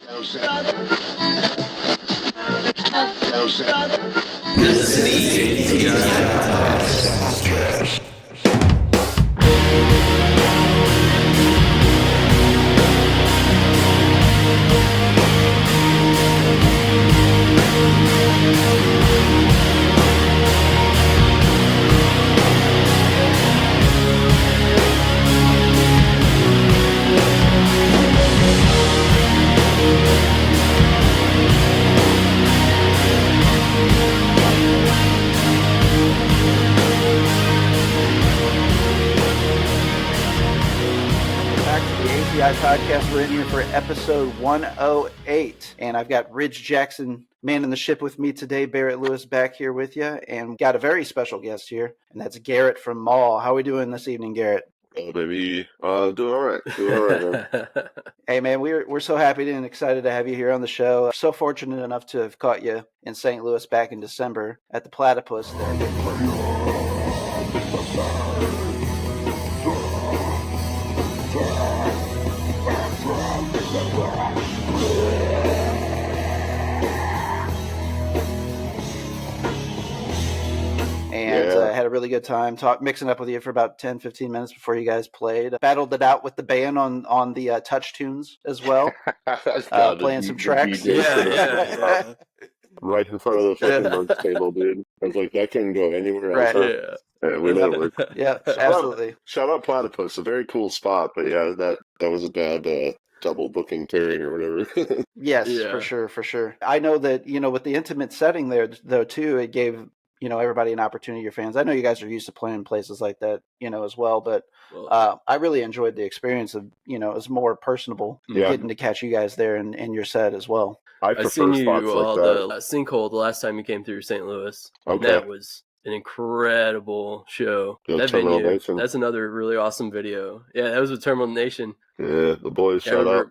This is the ATI. Podcast. We're in here for episode 108, and I've got Ridge Jackson manning the ship with me today. Barrett Lewis back here with you, and got a very special guest here, and that's Garrett from Maul. How are we doing this evening, Garrett? Oh, baby. Doing all right. Man. Hey, man, we're so happy and excited to have you here on the show. So fortunate enough to have caught you in St. Louis back in December at the Platypus there. And had a really good time mixing up with you for about 10-15 minutes before you guys played. Battled it out with the band on the touch tunes as well, playing some tracks. Yeah. Right in front of the fucking lunch table, dude. I was like, that couldn't go anywhere else. Right. Yeah, we made it work. Yeah, absolutely. Shout out Platypus, a very cool spot, but yeah, that was a bad double booking pairing or whatever. Yes, yeah. For sure. I know that, with the intimate setting there, though, too, it gave everybody an opportunity, your fans. I know you guys are used to playing places like that, as well, but I really enjoyed the experience of, it was more personable getting to catch you guys there and your set as well. I seen you the Sinkhole the last time you came through St. Louis. Okay. That was an incredible show. That venue, that's another really awesome video. Yeah, that was with Terminal Nation. Yeah, the boys shut up.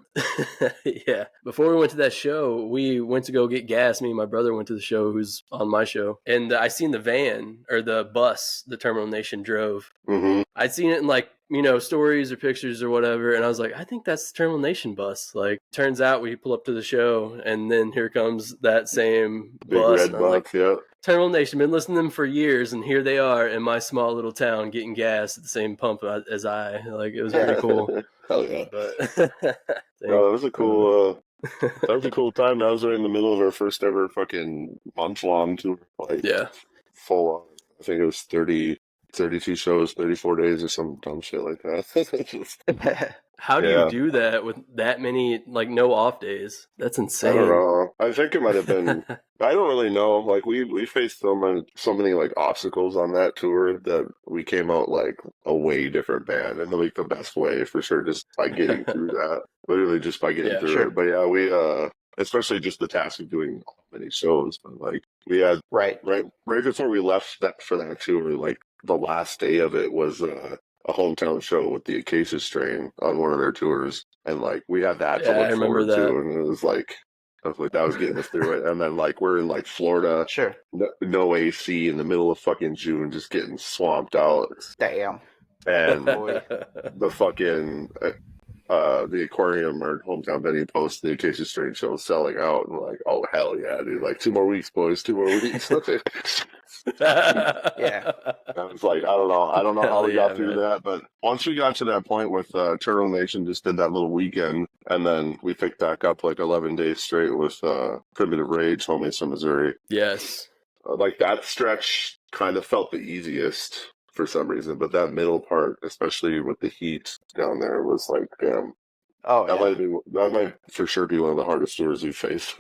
Yeah. Before we went to that show, we went to go get gas. Me and my brother went to the show, who's on my show. And I seen the van, or the bus, the Terminal Nation drove. Mm-hmm. I'd seen it in stories or pictures or whatever. And I was like, I think that's the Terminal Nation bus. Turns out we pull up to the show, and then here comes that same big bus. Red bus, yeah. Terminal Nation, been listening to them for years, and here they are in my small little town getting gas at the same pump as I. It was pretty cool. Hell yeah. That was a cool that was a cool time. That was right in the middle of our first ever fucking month-long tour. Full on. I think it was 32 shows, 34 days or some dumb shit like that. How do you do that with that many, no off days? That's insane. I don't know. I think it might have been, I don't really know. We faced so many obstacles on that tour that we came out a way different band, and the best way for sure, just by getting through that. Literally just by getting through it. But yeah, we, especially just the task of doing many shows. But we had, right before we left for that tour, the last day of it was, a hometown show with the Acacia Strain on one of their tours, and we had that to look forward to, and it was that was getting us through it. And then we're in Florida, sure, no AC in the middle of fucking June, just getting swamped out. Damn. And the fucking the aquarium, our hometown venue, posted the Acacia Strain show selling out, and oh hell yeah, dude! 2 more weeks, boys, 2 more weeks. Yeah. I was I don't know how we got through that, but once we got to that point with Turtle Nation, just did that little weekend, and then we picked back up 11 days straight with Primitive Rage, homies from Missouri. Yes. That stretch kind of felt the easiest for some reason, but that middle part, especially with the heat down there, was damn. Oh, that might for sure be one of the hardest tours we've faced.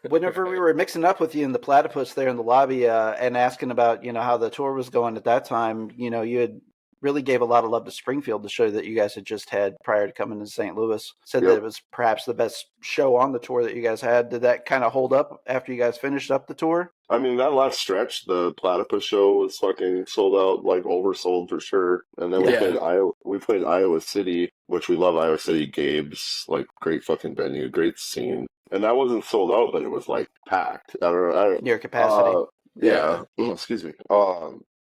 Whenever we were mixing up with you in the Platypus there in the lobby and asking about, how the tour was going at that time, you had really gave a lot of love to Springfield, the show that you guys had just had prior to coming to St. Louis. Said that it was perhaps the best show on the tour that you guys had. Did that kind of hold up after you guys finished up the tour? I mean, that last stretch, the Platypus show was fucking sold out, oversold for sure. And then we played Iowa City, which we love Iowa City. Gabe's, great fucking venue, great scene. And that wasn't sold out, but it was, packed. I don't know. Near capacity. Yeah. Oh, excuse me.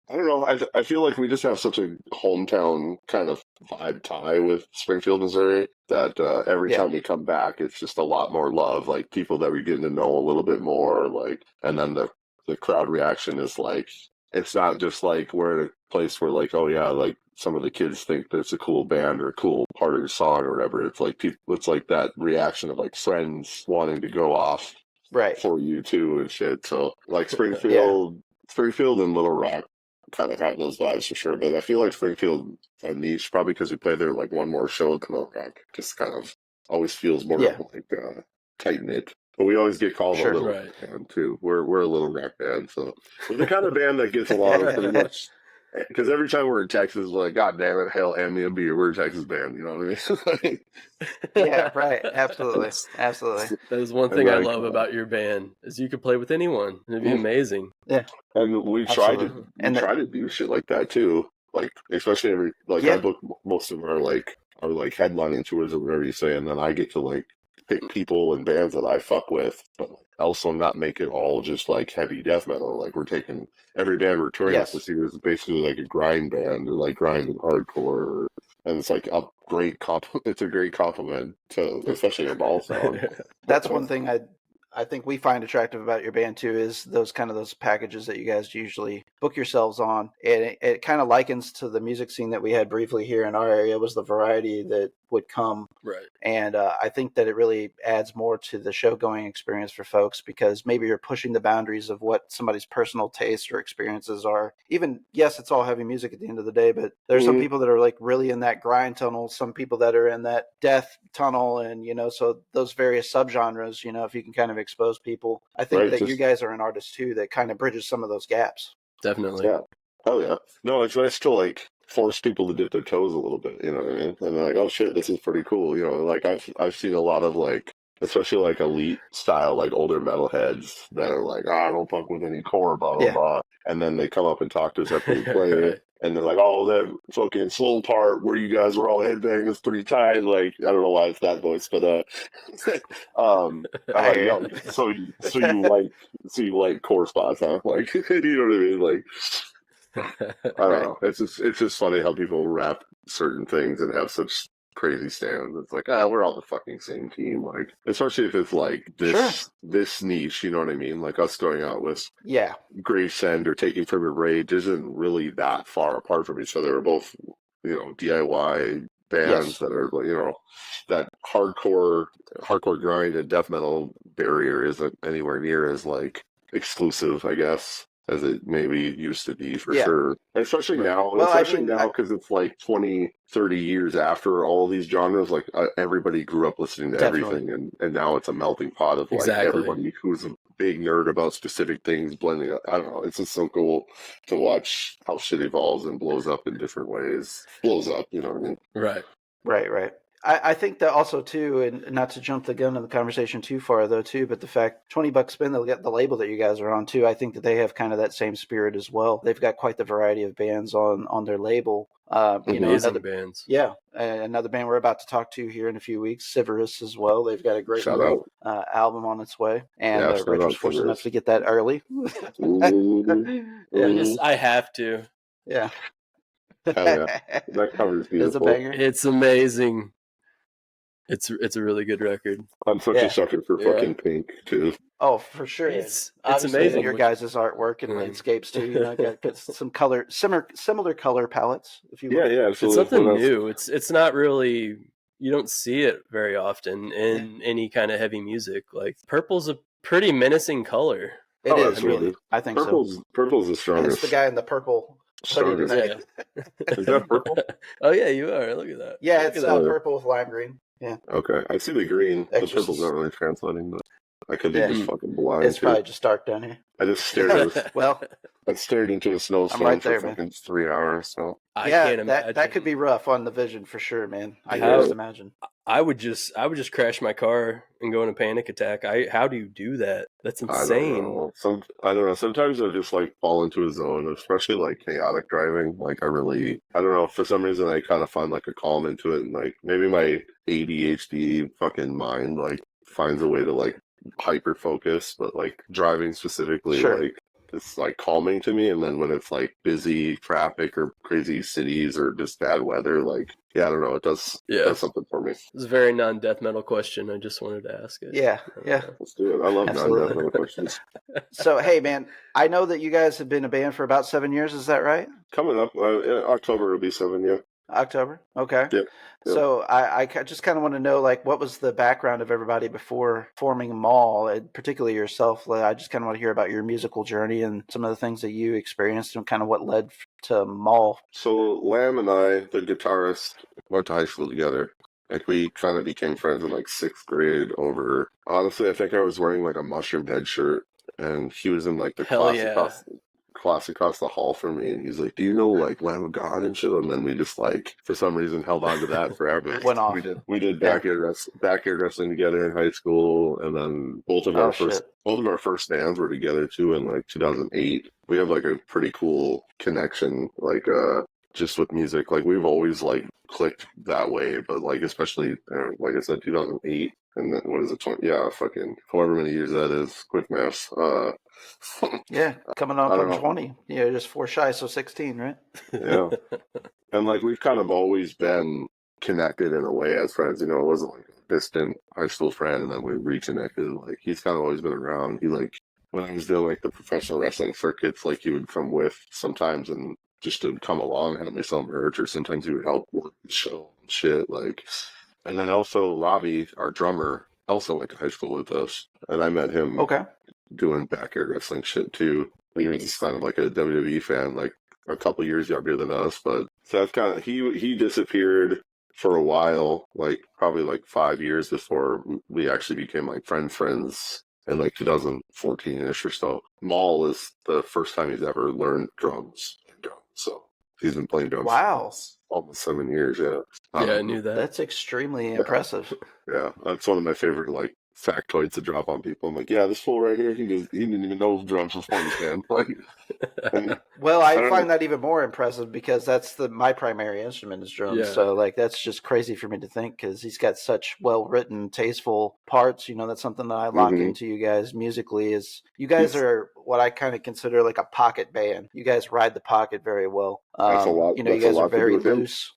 I don't know. I feel like we just have such a hometown kind of vibe tie with Springfield, Missouri that every Yeah. time we come back, it's just a lot more love. Like people that we're getting to know a little bit more. Like, and then the crowd reaction is like, it's not just like we're at a place where like, oh yeah, like some of the kids think that it's a cool band or a cool part of your song or whatever. It's like people, it's like that reaction of like friends wanting to go off Right. for you too and shit. So like Yeah. Springfield and Little Rock kind of have those vibes for sure. But I feel like Springfield a niche probably because we play there like one more show than Little Rock. Just kind of always feels more Yeah. like tight knit. But we always get called Sure. a Little Right. Rock band too. We're a Little Rock band, so we're the kind of band that gets along pretty much. Because every time we're in Texas, we're like, God damn it, hell, hand me a beer. We're a Texas band, you know what I mean? Yeah. Right. Absolutely. Absolutely. That is one And thing I like, love about your band is you could play with anyone. It'd be amazing. Yeah. and we Absolutely. And try to do shit like that too. Like especially every like I Yeah. book most of our headlining tours or whatever you say, and then I get to like pick people and bands that I fuck with, but also not make it all just like heavy death metal. Like we're taking every band we're touring with Yes. this year is basically like a grind band or like grind and hardcore, and it's like a great it's a great compliment to especially your ball sound. That's one thing I think we find attractive about your band too is those packages that you guys usually book yourselves on. And it kind of likens to the music scene that we had briefly here in our area was the variety that would come. Right. And I think that it really adds more to the show going experience for folks because maybe you're pushing the boundaries of what somebody's personal tastes or experiences are. Even, yes, it's all heavy music at the end of the day, but there's some people that are like really in that grind tunnel, some people that are in that death tunnel. And, so those various subgenres, if you can kind of expose people, I think Right, that just- you guys are an artist too that kind of bridges some of those gaps. Definitely. Yeah. Oh yeah. No, it's nice to like force people to dip their toes a little bit, you know what I mean? And they're like, oh shit, this is pretty cool. Like I've seen a lot of like especially like elite style, like older metalheads that are like, I don't fuck with any core, blah blah Yeah. blah. And then they come up and talk to us after we play Right. and they're like, oh, that fucking slow part where you guys were all headbanging is pretty tight. Like, I don't know why it's that voice, but I'm I like, hear yo, you. so you like core spots, huh? Like, you know what I mean? Like, I don't know. It's just funny how people rap certain things and have such crazy stands. It's like, we're all the fucking same team. Like, especially if it's like this niche, you know what I mean? Like us going out with Yeah. Gravesend or Taking from Your Rage isn't really that far apart from each other. We're both, DIY bands that are, that hardcore grind and death metal barrier isn't anywhere near as like exclusive, I guess, as it maybe used to be for sure. And especially now, because it's like 20, 30 years after all these genres, like everybody grew up listening to everything, and now it's a melting pot of like everybody who's a big nerd about specific things blending up. I don't know. It's just so cool to watch how shit evolves and blows up in different ways. Blows up, you know what I mean? Right. Right. I think that also too, and not to jump the gun in the conversation too far though too, but the fact $20 spin, they'll get the label that you guys are on too. I think that they have kind of that same spirit as well. They've got quite the variety of bands on their label. Amazing bands. Yeah, another band we're about to talk to here in a few weeks, Severus as well. They've got a great new album on its way, and Rich was fortunate enough to get that early. I have to. Yeah. That cover is beautiful. It's a banger. It's amazing. It's a really good record. I'm such a sucker for fucking Pink too. Oh, for sure. It's obviously amazing. Your guys' artwork and landscapes too. Got some similar color palettes. If you will. Yeah, absolutely. It's something new. It's not really. You don't see it very often in any kind of heavy music. Like purple's a pretty menacing color. It is. Absolutely. I think Purple's the strongest. It's the guy in the purple. Strongest. Yeah. Is that purple? Oh yeah, you are. Look at that. Yeah, it's purple with lime green. Yeah. Okay, I see the green. The purple's not really translating, but I could be just fucking blind. It's probably just dark down here. I just stared at I stared into a snowstorm for fucking 3 hours. So I can't imagine. That could be rough on the vision for sure, man. I can just imagine. I would just crash my car and go in a panic attack. How do you do that? That's insane. I don't know. Sometimes I just like fall into a zone, especially like chaotic driving. Like I don't know. For some reason, I kind of find like a calm into it, and like maybe my ADHD fucking mind like finds a way to like hyper focus. But like driving specifically, like it's like calming to me. And then when it's like busy traffic or crazy cities or just bad weather, like yeah, I don't know, it does something for me. It's a very non-death metal question. I just wanted to ask it. Yeah, yeah. Let's do it. I love Absolutely. non-death metal questions. So, hey, man, I know that you guys have been a band for about 7 years. Is that right? Coming up, in October will be 7, yeah. October. Okay. Yep. So I just kind of want to know, like, what was the background of everybody before forming Maul, and particularly yourself? I just kind of want to hear about your musical journey and some of the things that you experienced and kind of what led to Maul. So Lamb and I, the guitarist, went to high school together. Like we kind of became friends in like 6th grade over. Honestly, I think I was wearing like a mushroom head shirt, and he was in like the class across the hall from me, and he's like, "Do you know like Lamb of God and shit?" And then we just like for some reason held on to that forever. Went off. We did backyard wrestling together in high school, and then both of our first bands were together too in like 2008. We have like a pretty cool connection, like just with music. Like we've always like clicked that way, but like especially like I said, 2008. And then what is it? 20? Yeah, fucking however many years that is. Quick maths. Yeah, coming up on 20. Yeah, just 4 shy, so 16, right? Yeah. And like we've kind of always been connected in a way as friends. You know, it wasn't like a distant high school friend and then we reconnected. Like he's kind of always been around. He like when I was doing like the professional wrestling circuits, like he would come with sometimes and just to come along, have me sell merch, or sometimes he would help work the show and shit. Like. And then also Robbie, our drummer, also went to high school with us. And I met him doing backyard wrestling shit too. He was just kind of like a WWE fan, like a couple years younger than us. But so that's kind of, he disappeared for a while, like probably like 5 years before we actually became like friends in like 2014-ish or so. Maul is the first time he's ever learned drums. So he's been playing drums. Wow. Almost 7 years, yeah. I knew that. That's extremely impressive. Yeah, that's one of my favorite like factoids to drop on people. I'm like, yeah, this fool right here, he didn't even know drums was fun, man. Like, well, I find that even more impressive because that's my primary instrument is drums. Yeah. So like that's just crazy for me to think because he's got such well written, tasteful parts. You know, that's something that I lock into you guys musically. Is you guys are what I kind of consider like a pocket band. You guys ride the pocket very well. That's a lot. You know, you guys are very loose.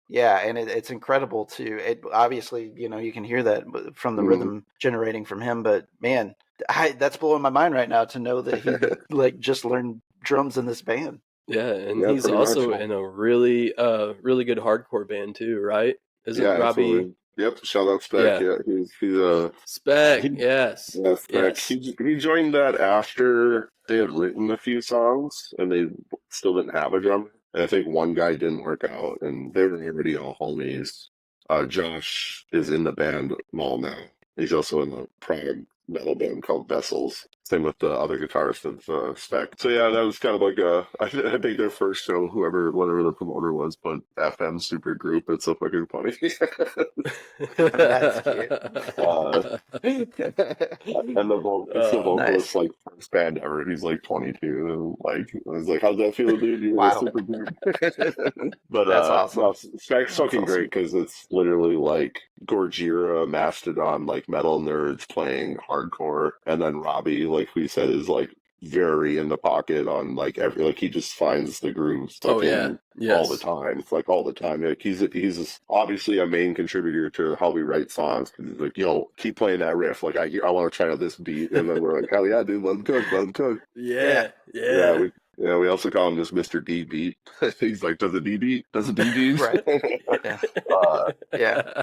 Yeah, and it's incredible too. It obviously, you know, you can hear that from the rhythm generating from him. But man, that's blowing my mind right now to know that he like just learned drums in this band. Yeah, and he's also in a really good hardcore band too, right? Isn't Robbie? Absolutely. Yep, shout out Spec. Yeah, he's Spec. Yes. Yeah, Spec. Yes. He joined that after they had written a few songs, and they still didn't have a drummer. And I think one guy didn't work out, and they were already all homies. Josh is in the band Maul now. He's also in the prog metal band called Vessels. Same with the other guitarist of Spec. So yeah, that was kind of like I think their first show, whatever the promoter was, but FM super group. It's so fucking funny. That's cute. And it's the vocalist like first band ever. He's like 22. And, like I was like, how's that feel, dude? You're a super group. But that's awesome. No, Spec's fucking great because it's literally like Gojira, Mastodon, like metal nerds playing hardcore, and then Robbie, like we said, is like very in the pocket on like he just finds the grooves all the time. It's like all the time. Like he's obviously a main contributor to how we write songs. He's like, yo, keep playing that riff. Like I want to try out this beat, and then we're like, hell yeah, dude, let him cook. Yeah. We also call him just Mr. D Beat. He's like, does a D beat? Does a D beat? Right. Yeah.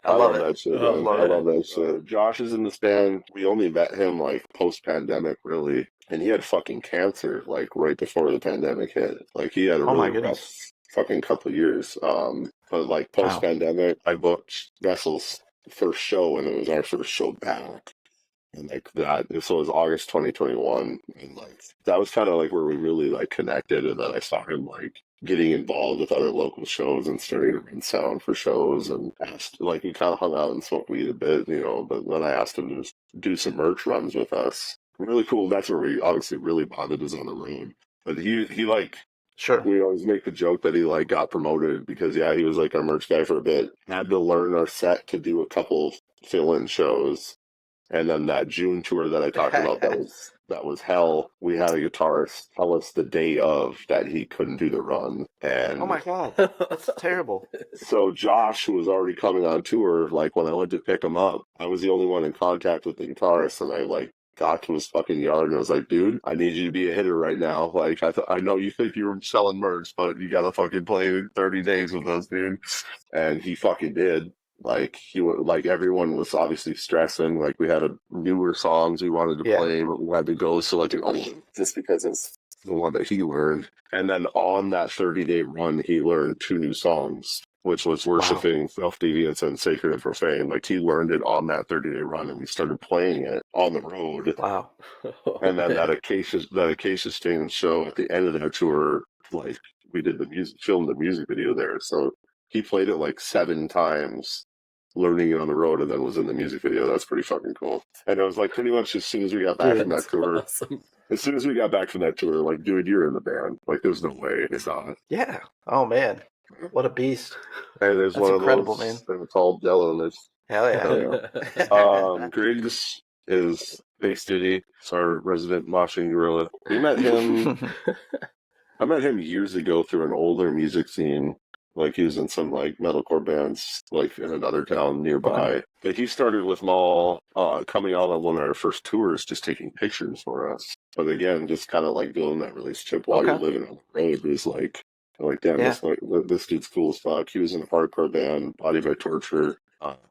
I love that shit. I love that shit. Josh is in this band. We only met him like post-pandemic, really. And he had fucking cancer, like right before the pandemic hit. Like he had a really rough fucking couple of years. But like post-pandemic, I booked Vessel's first show, and it was our first show back. And like that, so it was August 2021, and like that was kind of like where we really like connected. And then I saw him like getting involved with other local shows and starting to run sound for shows, and asked, like we kind of hung out and smoked weed a bit, you know. But then I asked him to just do some merch runs with us. Really cool. That's where we obviously really bonded, is on the road. But he like. Sure. We always make the joke that he like got promoted because he was like our merch guy for a bit. Had to learn our set to do a couple fill-in shows. And then that June tour that I talked about, that was hell. We had a guitarist tell us the day of that he couldn't do the run. And Oh my God, that's terrible. so Josh, who was already coming on tour, like when I went to pick him up, I was the only one in contact with the guitarist, and I like got to his fucking yard and I was like, dude, I need you to be a hitter right now. Like, I know you think you were selling merch, but you gotta fucking play 30 days with us, dude. And he fucking did. Like, like everyone was obviously stressing. Like, we had newer songs we wanted to play, but we had to go selecting just because it's the one that he learned. And then on that 30-day run, he learned 2 new songs, which was Worshiping, Self-Deviance, and Sacred and Profane. Like, he learned it on that 30-day run, and we started playing it on the road. Wow. And then that Acacia Stain show at the end of that tour, like, we did filmed the music video there. So he played it like 7 times, learning it on the road, and then was in the music video. That's pretty fucking cool. And it was like pretty much as soon as we got back from that tour, awesome. as soon as we got back from that tour, like, dude, you're in the band. Like, there's no way it's not. Yeah. Oh man, what a beast. And there's That's one incredible, of those, man. and it's all yellow, and it's Hell yeah. Griggs is Bass Diddy. It's our resident moshing gorilla. We met him. I met him years ago through an older music scene. Like, he was in some, like, metalcore bands, like, in another town nearby. Okay. But he started with Maul, coming out on one of our first tours, just taking pictures for us. But again, just kind of, like, building that relationship while you're living on the road is, like, damn, this dude's cool as fuck. He was in a hardcore band, Body by Torture.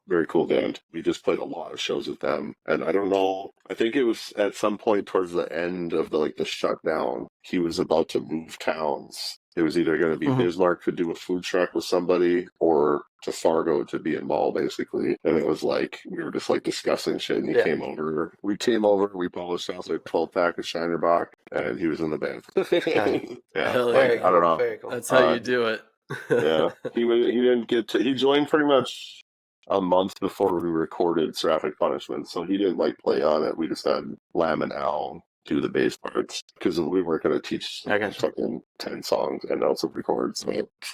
Very cool band. We just played a lot of shows with them. And I don't know, I think it was at some point towards the end of the shutdown, he was about to move towns. It was either going to be Bismarck to do a food truck with somebody or to Fargo to be in Maul, basically. And it was like, we were just like discussing shit, and he came over. We came over, we polished out like 12-pack of Shinerbach, and he was in the band. Yeah, Hell like, yeah. I don't know. Very cool. That's how you do it. Yeah, he joined pretty much a month before we recorded Seraphic Punishment, so he didn't like play on it. We just had Lamb and Al do the bass parts because we weren't going to teach fucking 10 songs and also record. So,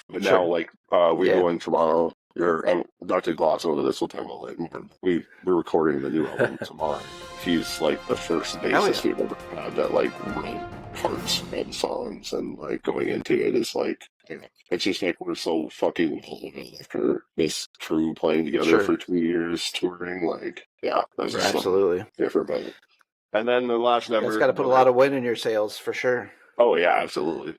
but now, like, we're going tomorrow. I'm not to gloss over this, we'll talk about it more. We're recording the new album tomorrow. He's like the first bassist we've ever had that like wrote parts and songs, and like going into it is like, it's just like we're so fucking after this crew playing together for 2 years, touring. Like, yeah, that's just absolutely different. But, and then the last member, it's got to put a lot of wind in your sails for sure. Oh yeah, absolutely.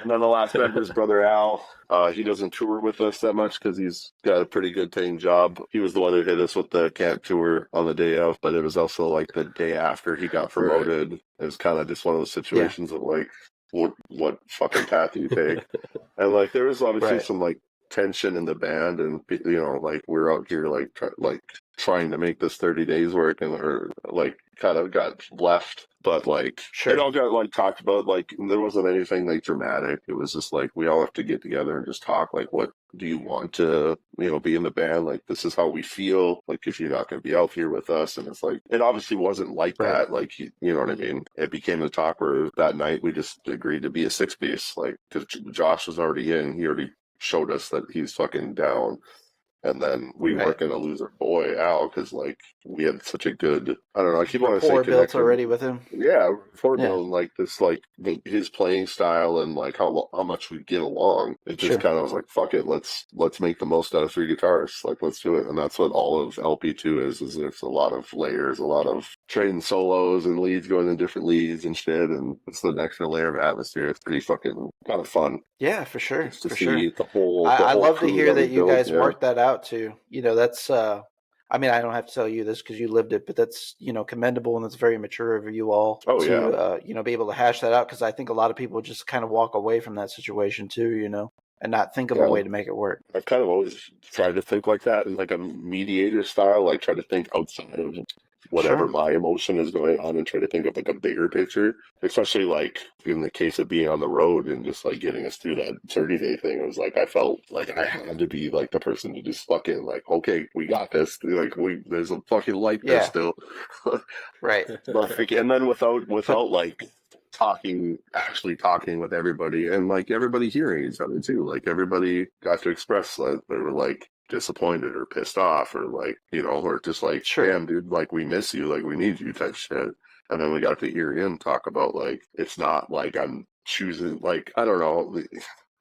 And then the last member is Brother Al. He doesn't tour with us that much because he's got a pretty good paying job. He was the one who hit us with the camp tour on the day of, but it was also like the day after he got promoted. Right. It was kind of just one of those situations of like, what fucking path do you take? And like there was obviously some like tension in the band, and you know, like we're out here like trying to make this 30 days work, and we're like kind of got left. But like it all got like talked about. Like there wasn't anything like dramatic. It was just like we all have to get together and just talk. Like, what do you want to, you know, be in the band? Like, this is how we feel. Like, if you're not going to be out here with us, and it's like it obviously wasn't like that. Like, you know what I mean? It became a talk where that night we just agreed to be a 6-piece. Like, because Josh was already in. He already showed us that he's fucking down. And then we weren't going to lose our boy Al because, like, we had such a good, I don't know, I keep wanting to say connection. Built already with him. Yeah, rapport built, like, this, like, his playing style and, like, how much we get along. It just kind of was like, fuck it, let's make the most out of 3 guitars. Like, let's do it. And that's what all of LP2 is there's a lot of layers, a lot of trading solos and leads going in different leads and shit. And it's the extra layer of atmosphere. It's pretty fucking kind of fun. Yeah, for sure. Just to see the whole I love to hear that you guys worked that out too. You know, that's I mean, I don't have to tell you this because you lived it, but that's, you know, commendable, and it's very mature of you all to you know, be able to hash that out, because I think a lot of people just kind of walk away from that situation too, you know, and not think of a way to make it work. I've kind of always tried to think like that, in like a mediator style, like try to think outside of whatever my emotion is going on and try to think of like a bigger picture, especially like in the case of being on the road and just like getting us through that 30-day thing. It was like I felt like I had to be like the person to just fucking like, okay, we got this, like there's a fucking light there still. Right. Like, and then without like actually talking with everybody, and like everybody hearing each other too, like everybody got to express that they were like, disappointed or pissed off or like, you know, or just like, Sure. damn, dude, like we miss you, like we need you type shit. And then we got to hear Ian talk about like, it's not like I'm choosing, like, I don't know.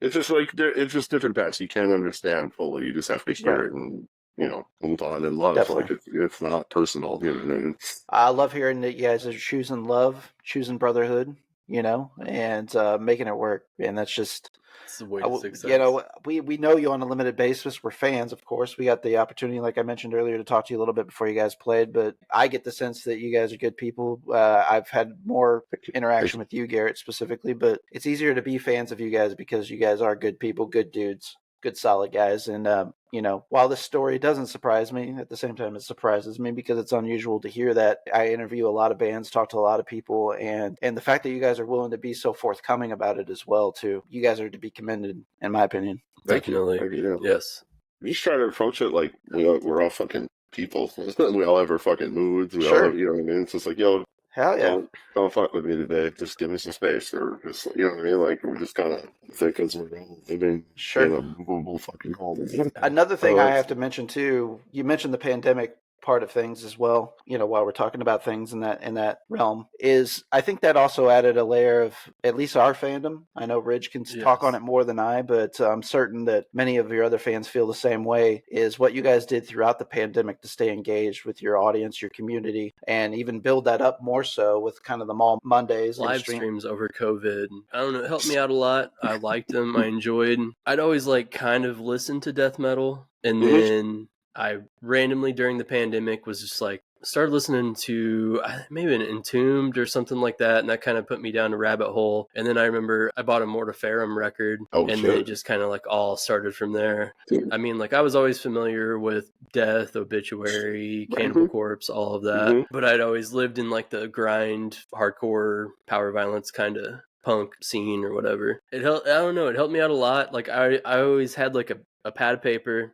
It's just like, it's just different paths. You can't understand fully. You just have to hear Right. it and, you know, move on in love. Definitely. Like it's not personal, you know what I mean? I love hearing that you guys are choosing love, choosing brotherhood, you know, and making it work. And that's just, It's the way to success. you know, we know you on a limited basis. We're fans, of course. We got the opportunity, like I mentioned earlier, to talk to you a little bit before you guys played. But I get the sense that you guys are good people. I've had more interaction with you, Garrett, specifically. But it's easier to be fans of you guys because you guys are good people, good dudes, good solid guys. And you know, while this story doesn't surprise me, at the same time it surprises me because it's unusual to hear that. I interview a lot of bands, talk to a lot of people, and the fact that you guys are willing to be so forthcoming about it as well too. You guys are to be commended, in my opinion. Definitely. Thank you. Yes. We just try to approach it like we're all fucking people. We all have our fucking moods. We all Sure. have, you know what I mean? It's just like, yo, Hell yeah. don't fuck with me today. Just give me some space, or just, you know what I mean? Like we're just kind of thick as we're all living Sure. in a movable fucking home. Another thing I it's- have to mention too, you mentioned the pandemic part of things as well, you know, while we're talking about things in that realm, is I think that also added a layer of at least our fandom. I know Ridge can talk on it more than I, but I'm certain that many of your other fans feel the same way, is what you guys did throughout the pandemic to stay engaged with your audience, your community, and even build that up more so with kind of the Maul Mondays. Live streams over COVID. I don't know, it helped me out a lot. I liked them. I enjoyed. I'd always like kind of listen to death metal, and then I randomly during the pandemic was just like started listening to maybe an Entombed or something like that, and that kind of put me down a rabbit hole. And then I remember I bought a Mortiferum record, then it just kind of like all started from there. I mean, like I was always familiar with Death, Obituary, Cannibal Corpse, all of that, but I'd always lived in like the grind, hardcore, power violence kind of punk scene or whatever. It helped. I don't know. It helped me out a lot. Like I always had like a pad of paper.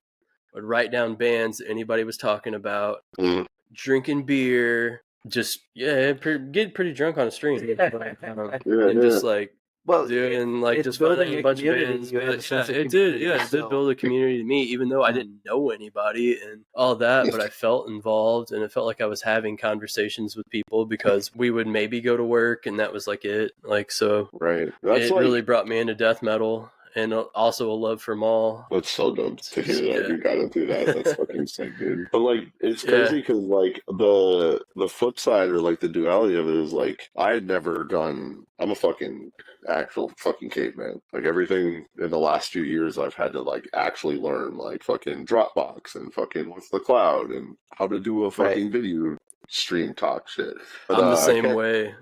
Would write down bands that anybody was talking about, drinking beer, just get pretty drunk on a stream, and just like doing like just finding a bunch of bands. It did build a community to me, even though I didn't know anybody and all that. But I felt involved, and it felt like I was having conversations with people because we would maybe go to work, and that was like it. Like so, right. It really brought me into death metal. And also a love for Maul. That's so dumb to hear that you got into that. That's fucking sick, dude. But like, it's crazy because like the flip side or like the duality of it is like I had never done. I'm a fucking actual fucking caveman. Like everything in the last few years, I've had to like actually learn like fucking Dropbox and fucking what's the cloud and how to do a fucking video stream talk shit. But, I'm the same way.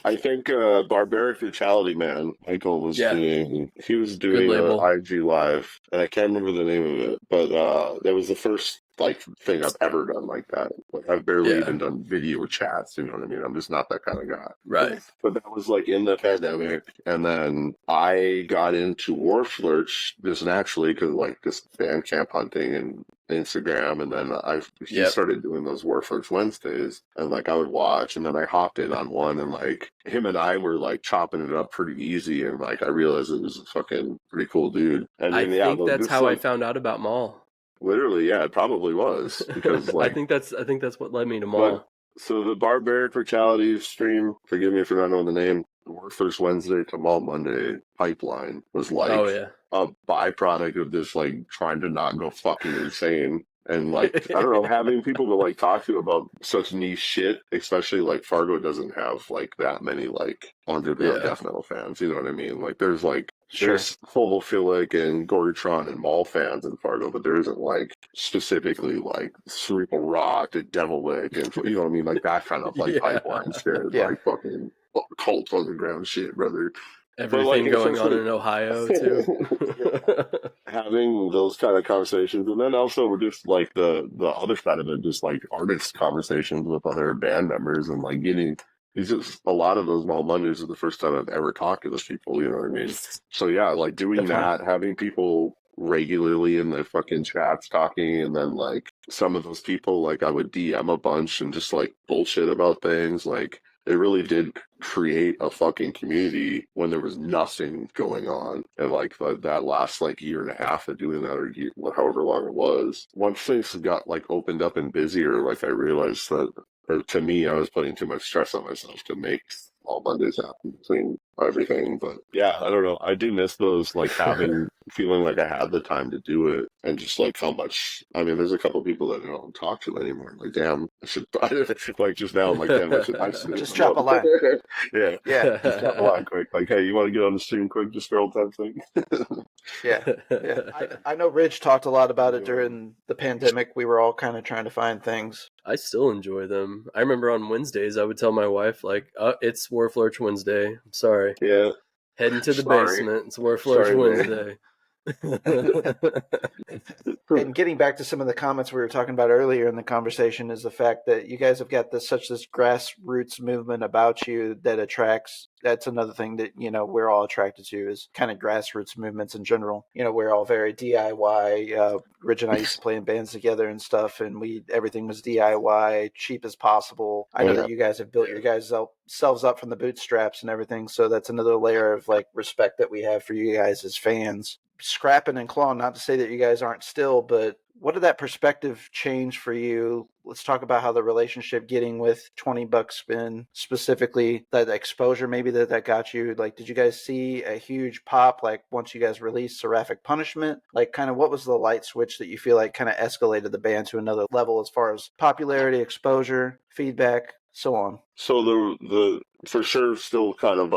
I think Barbaric Brutality Man, Michael was doing an IG live, and I can't remember the name of it, but that was the first like thing I've ever done like that. Like I've barely even done video chats, you know what I mean? I'm just not that kind of guy. Right. But that was like in the pandemic, and then I got into Warflurch just naturally because like just Bandcamp hunting and Instagram, and then he started doing those Warflurch Wednesdays, and like I would watch, and then I hopped in on one, and like him and I were like chopping it up pretty easy, and like I realized it was a fucking pretty cool dude. And I think that's how I found out about Maul. Literally, yeah, it probably was because like I think that's what led me to Maul. So the Barbaric Brutality stream, forgive me for not knowing the name, Warflurch Wednesday to Maul Monday pipeline was like a byproduct of this like trying to not go fucking insane. And like, I don't know, having people to like talk to about such niche shit, especially like Fargo doesn't have like that many like underground death metal fans, you know what I mean? Like there's like, there's homophilic and Gorgatron and Maul fans in Fargo, but there isn't like specifically like Cerebral Rot and Devil Lick and you know what I mean? Like that kind of like pipeline shit, like fucking cult underground shit, brother. Everything going on in Ohio too. Having those kind of conversations, and then also we're just like the other side of it, just like artist conversations with other band members, and like getting. It's just a lot of those Maul Mondays are the first time I've ever talked to those people. You know what I mean? So yeah, like doing that, having people regularly in the fucking chats talking, and then like some of those people, like I would DM a bunch and just like bullshit about things, like. it really did create a fucking community when there was nothing going on. And like that last like year and a half of doing that, or year, however long it was, once things got like opened up and busier, like I realized that, or to me, I was putting too much stress on myself to make all Mondays happen between everything. But yeah, I don't know. I do miss those, like feeling like I had the time to do it, and just like how much. I mean, there's a couple people that I don't talk to anymore. I'm like, damn, I should. Like just now, I'm like, damn, I should Just drop a line. Yeah, Yeah, just drop a line quick. Like, hey, you want to get on the stream quick? Just scroll type thing. yeah. I know Ridge talked a lot about it during the pandemic. We were all kind of trying to find things. I still enjoy them. I remember on Wednesdays, I would tell my wife, like, it's Warflorch Wednesday. I'm sorry. Yeah. Heading to the Sorry. basement. It's Warflorch Sorry, Wednesday. And getting back to some of the comments we were talking about earlier in the conversation is the fact that you guys have got this grassroots movement about you that attracts. That's another thing that, you know, we're all attracted to is kind of grassroots movements in general. You know, we're all very DIY. Rich and I used to play in bands together and stuff, and everything was DIY, cheap as possible. I know that you guys have built your guys selves up from the bootstraps and everything, so that's another layer of like respect that we have for you guys as fans. Scrapping and clawing, not to say that you guys aren't still, but what did that perspective change for you? Let's talk about how the relationship getting with 20 Bucks Spin, specifically that exposure maybe that got you. Like, did you guys see a huge pop like once you guys released Seraphic Punishment? Like, kind of what was the light switch that you feel like kind of escalated the band to another level as far as popularity, exposure, feedback, so on? So the for sure still kind of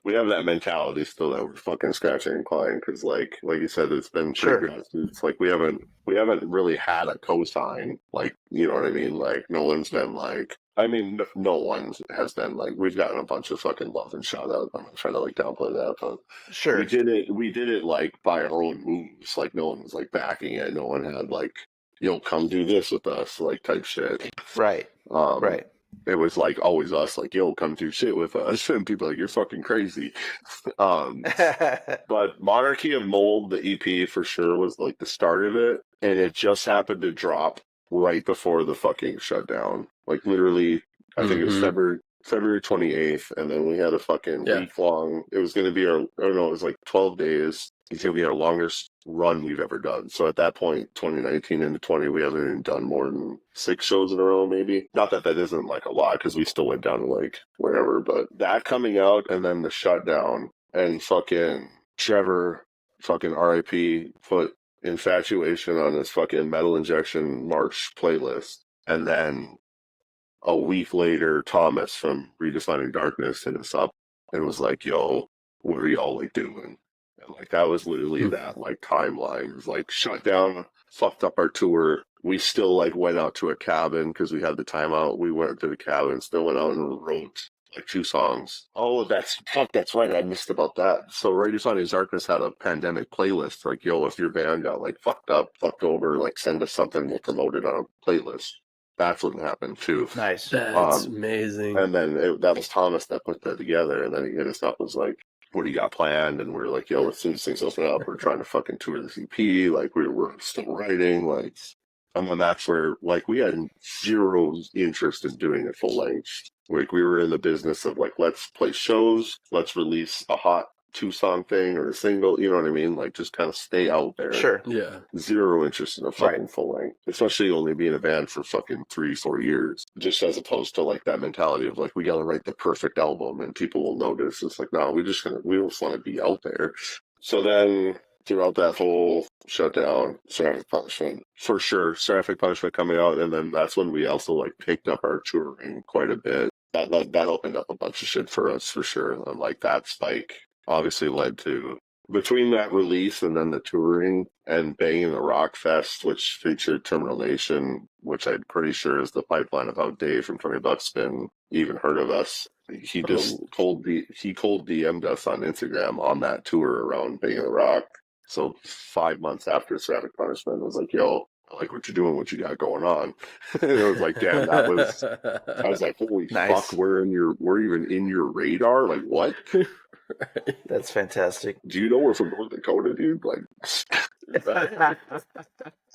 we have that mentality still that we're fucking scratching and clawing because like you said, it's been pretty grassroots. It's like we haven't really had a cosign, like, you know what I mean, like no one's been like, I mean, no one has been like, we've gotten a bunch of fucking love and shout out. I'm not trying to like downplay that, but sure, we did it like by our own moves. Like no one was like backing it. No one had like, yo, come do this with us, like type shit. Right. Right. It was like always us, like, yo, come do shit with us. And people are like, you're fucking crazy. But Monarchy of Mold, the EP for sure was like the start of it. And it just happened to drop right before the fucking shutdown. Like literally, I think it was February 28th. And then we had a fucking week long, it was going to be I don't know, it was like 12 days. It's going to be our longest run we've ever done. So at that point, 2019 into 20, we haven't even done more than 6 shows in a row, maybe. Not that that isn't like a lot, because we still went down to like wherever, but that coming out and then the shutdown and fucking Trevor, fucking RIP, put Infatuation on his fucking Metal Injection March playlist. And then a week later, Thomas from Redefining Darkness hit us up and was like, yo, what are y'all like doing? And like that was literally that like timeline. It was like shut down, fucked up our tour. We still like went out to a cabin because we had the time out. We went to the cabin, still went out and wrote like 2 songs. Oh, that's right. I missed about that. So Redefining Darkness had a pandemic playlist. Like, yo, if your band got like fucked up, fucked over, like send us something, we'll promote it on a playlist. That's what happened too. Nice. That's amazing. And then that was Thomas that put that together. And then he hit us up, was like, what do you got planned? And we're like, yo, as soon as things open up, we're trying to fucking tour this EP. Like we're still writing. Like, and then that's where like we had 0 interest in doing a full length. Like we were in the business of like, let's play shows, let's release a hot 2-song thing or a single, you know what I mean? Like just kind of stay out there. Sure. Yeah. 0 interest in a fucking full length, especially only being a band for fucking 3-4 years. Just as opposed to like that mentality of like, we gotta write the perfect album and people will notice. It's like, no, we just want to be out there. So then throughout that whole shutdown, Seraphic Punishment, for sure, Seraphic Punishment coming out, and then that's when we also like picked up our touring quite a bit. That opened up a bunch of shit for us for sure. And like that spike obviously led to, between that release and then the touring and Banging the Rock Fest, which featured Terminal Nation, which I'm pretty sure is the pipeline of how Dave from 20 Bucks Spin even heard of us. He just cold DM'd us on Instagram on that tour around Banging the Rock. So 5 months after Seraphic Punishment, I was like, yo, I like what you're doing, what you got going on. And it was like, damn, I was like, holy fuck, we're even in your radar? Like, what? That's fantastic. Do you know we're from North Dakota, dude? Like,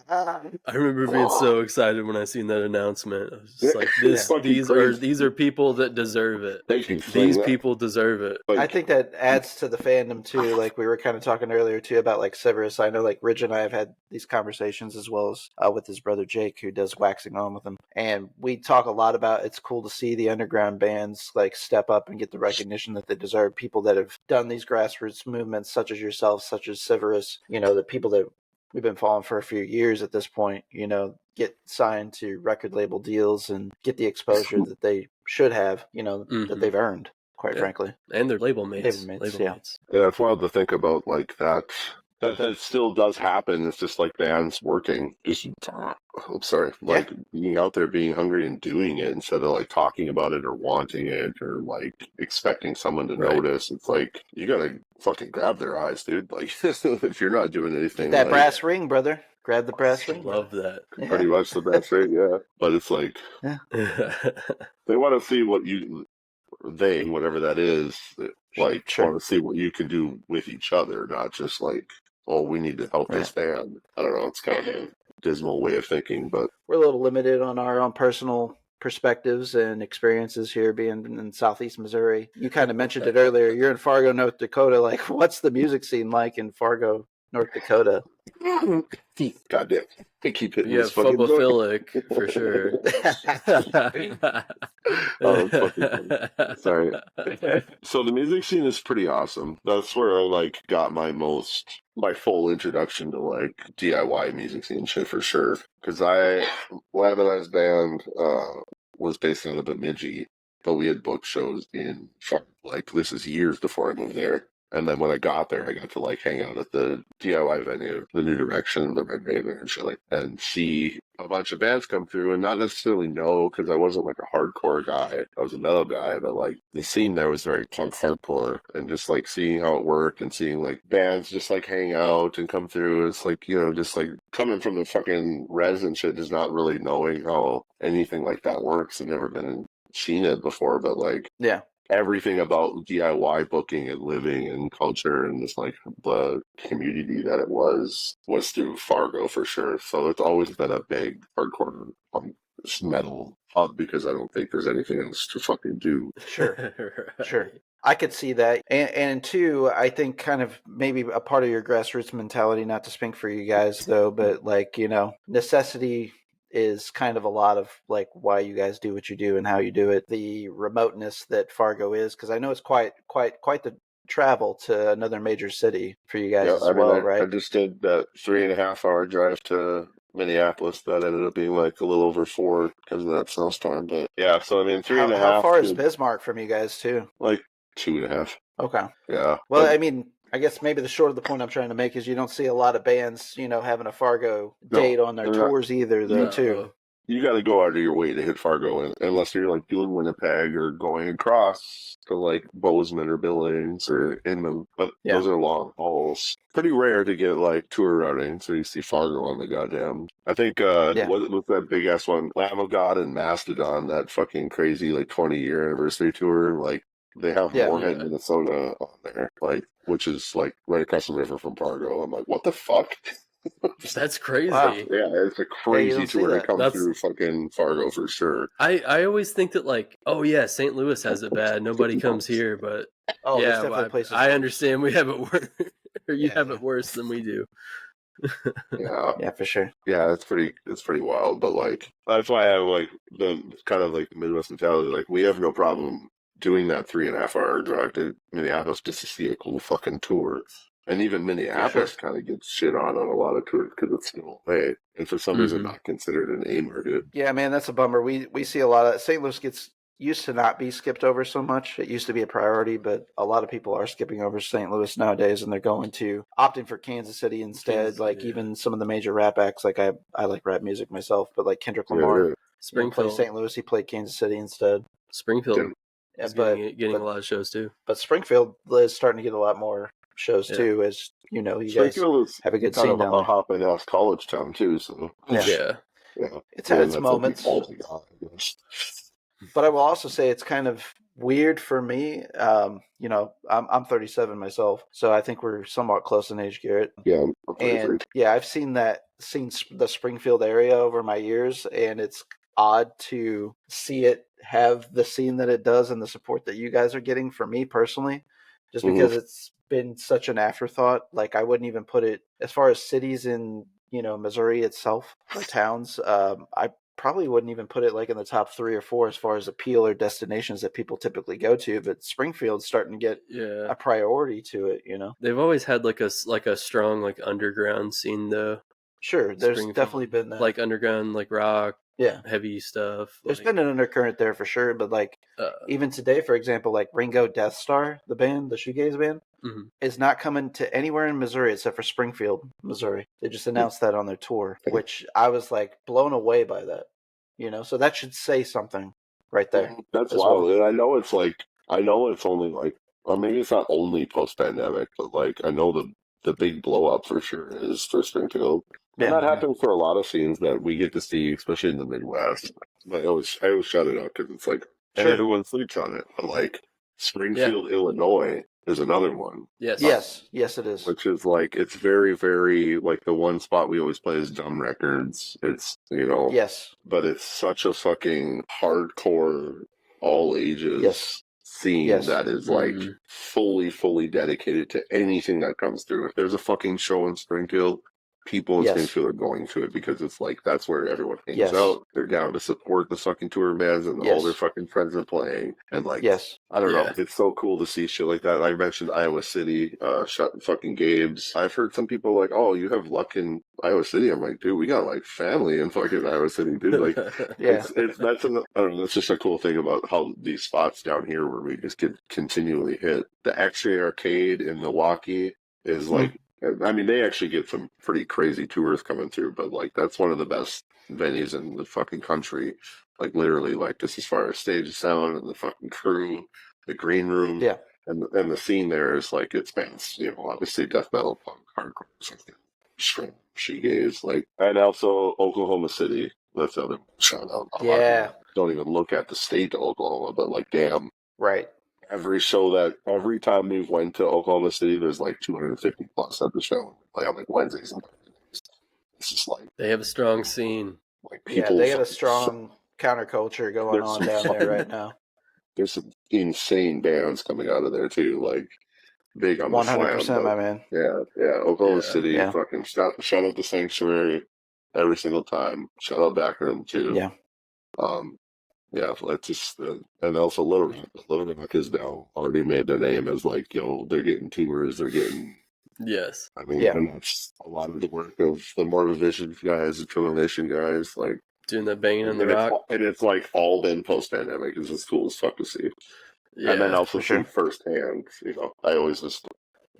I remember being so excited when I seen that announcement. I was just like, It's fucking these crazy. are people that deserve it. They can sing These that. people deserve it. I Like, think that adds to the fandom too. Like we were kind of talking earlier too about like Severus. I know like Ridge and I have had these conversations as well as with his brother Jake, who does waxing on with him, and we talk a lot about it's cool to see the underground bands like step up and get the recognition that they deserve. People that have done these grassroots movements, such as yourself, such as Severus. You know, the people that we've been following for a few years at this point. You know, get signed to record label deals and get the exposure that they should have. You know, that they've earned. Quite frankly, and their label mates. Yeah. yeah, it's wild to think about like that. That still does happen. It's just like bands working. Just, I'm sorry, like being out there, being hungry and doing it instead of like talking about it or wanting it or like expecting someone to notice. It's like you gotta fucking grab their eyes, dude. Like if you're not doing anything, that like, brass ring, brother. Grab the brass ring. Love that. pretty much the best rate, yeah. But it's like they want to see what you. They, whatever that is, like want to see what you can do with each other, not just like, oh, we need to help this band. I don't know. It's kind of a dismal way of thinking, but we're a little limited on our own personal perspectives and experiences here being in Southeast Missouri. You kind of mentioned it earlier. You're in Fargo, North Dakota. Like, what's the music scene like in Fargo, North Dakota? goddamn, they keep hitting Yeah, this fucking phobophilic for sure. Oh, that's fucking funny. Sorry. So the music scene is pretty awesome. That's where I like got my full introduction to like DIY music scene shit for sure. Because Lebanon's band was based out of Bemidji, but we had booked shows in Fargo. Like this is years before I moved there. And then when I got there, I got to like hang out at the DIY venue, the New Direction, the Red Raven, and shit, and see a bunch of bands come through, and not necessarily know because I wasn't like a hardcore guy. I was a metal guy, but like the scene there was very punk hardcore, and just like seeing how it worked and seeing like bands just like hang out and come through. It's like, you know, just like coming from the fucking res and shit, just not really knowing how anything like that works. I've never seen it before, but like everything about DIY booking and living and culture and just like the community that it was through Fargo for sure. So it's always been a big hardcore metal hub because I don't think there's anything else to fucking do. Sure. I could see that. And two, I think kind of maybe a part of your grassroots mentality, not to speak for you guys though, but like, you know, necessity is kind of a lot of like why you guys do what you do and how you do it. The remoteness that Fargo is, because I know it's quite the travel to another major city for you guys right? I just did that 3.5 hour drive to Minneapolis. That ended up being like a little over 4 because of that snowstorm. But yeah, so I mean, 3.5. How far is Bismarck from you guys too? Like 2.5. Okay. Yeah. Well, I mean, I guess maybe the short of the point I'm trying to make is you don't see a lot of bands, you know, having a Fargo date on their tours either, though, too. You got to go out of your way to hit Fargo, unless you're like doing Winnipeg or going across to like Bozeman or Billings or Inman. But those are long hauls. Pretty rare to get like tour routing, so you see Fargo on the goddamn. I think what was that big ass one, Lamb of God and Mastodon, that fucking crazy like 20-year anniversary tour, like. They have Moorhead, Minnesota on there, like, which is like right across the river from Fargo. I'm like, what the fuck? That's crazy. Wow. Yeah, it's a crazy tour to come through fucking Fargo for sure. I always think that like, oh yeah, St. Louis has it bad. Nobody comes here, but there's definitely places. I understand we have it worse, or you have it worse than we do. Yeah, for sure. Yeah, it's pretty wild, but like that's why I have like the kind of like the Midwest mentality. Like we have no problem doing that 3.5 hour drive to Minneapolis just to see a cool fucking tour. And even Minneapolis kind of gets shit on a lot of tours because it's still late. And for some reason not considered an A-mer, dude. Yeah, man, that's a bummer. We see a lot of St. Louis used to not be skipped over so much. It used to be a priority, but a lot of people are skipping over St. Louis nowadays, and they're opting for Kansas City instead. Even some of the major rap acts, like I like rap music myself, but like Kendrick Lamar, Springfield, played St. Louis, he played Kansas City instead. Springfield. Getting a lot of shows too. But Springfield is starting to get a lot more shows too, as you know, you guys have a good scene down there. A hopping ass college town too, so yeah. It's had its moments. But I will also say it's kind of weird for me. You know, I'm 37 myself, so I think we're somewhat close in age, Garrett. Yeah, and I've seen that seen the Springfield area over my years, and it's odd to see it have the scene that it does and the support that you guys are getting. For me personally, just Mhm. because it's been such an afterthought. Like, I wouldn't even put it as far as cities in Missouri itself or towns. I probably wouldn't even put it like in the top 3 or 4 as far as appeal or destinations that people typically go to. But Springfield's starting to get Yeah. a priority to it. They've always had like a strong like underground scene though. Sure, there's Springfield. definitely been that. Like underground, like rock, Yeah, heavy stuff. there's like, been an undercurrent there for sure. But like even today, for example, like Ringo Death Star, the band, the shoegaze band, mhm. is not coming to anywhere in Missouri except for Springfield, Missouri. They just announced that on their tour, which I was like blown away by that. So that should say something right there. That's as wild. well. And I know it's only like, or maybe it's not only post pandemic, but like, I know the big blow up for sure is for Springfield. And Yeah. that happens for a lot of scenes that we get to see, especially in the Midwest. I always shout it out because it's like, Sure. everyone sleeps on it. But like, Yeah. Springfield, Illinois is another one. Yes. Yes, it is. Which is like, it's very, very, like the one spot we always play is Dumb Records. It's, Yes. but it's such a fucking hardcore, all ages Yes. scene Yes. that is like Mhm. fully dedicated to anything that comes through. If there's a fucking show in Springfield, people in Yes. Springfield are going to it because it's like that's where everyone hangs Yes. out. They're down to support the fucking tour bands and all their Yes. fucking friends are playing. And like, Yes. I don't know, Yeah. it's so cool to see shit like that. I mentioned Iowa City, shut fucking Gabe's. I've heard some people like, oh, you have luck in Iowa City. I'm like, dude, we got like family in fucking Iowa City, dude. Like, Yeah. I don't know, that's just a cool thing about how these spots down here where we just get continually hit. The X-Ray Arcade in Milwaukee is like, I mean, they actually get some pretty crazy tours coming through, but like that's one of the best venues in the fucking country. Like literally, like just as far as stage sound and the fucking crew, the green room, Yeah. and the scene there is like it spans, obviously death metal, punk, hardcore, something, shrimp, shoegaze, like, and also Oklahoma City. That's the other shout out. A lot of Yeah. people don't even look at the state of Oklahoma, but like, damn. Right. Every time we've went to Oklahoma City, there's like 250 plus at the show. Like on like Wednesdays and Thursdays. It's just like They have a strong scene. Yeah, they got a strong counterculture going on down there right now. There's some insane bands coming out of there too, like big on the 100%, slam. my man. Yeah. Oklahoma City, Yeah. fucking shout out to Sanctuary every single time. Shout out Backroom too. Yeah. Yeah, let's just and also Little Rock. Little Rock has now already made their name as like, they're getting tours, they're getting. Yes. I mean, Yeah. and that's a lot of the work of the Morbid Vision guys, the Tribulation guys, like Doing that banging on the and rock. it's like all been post pandemic. It's just cool as fuck to see, Yeah. and then also for sure. see firsthand. I always just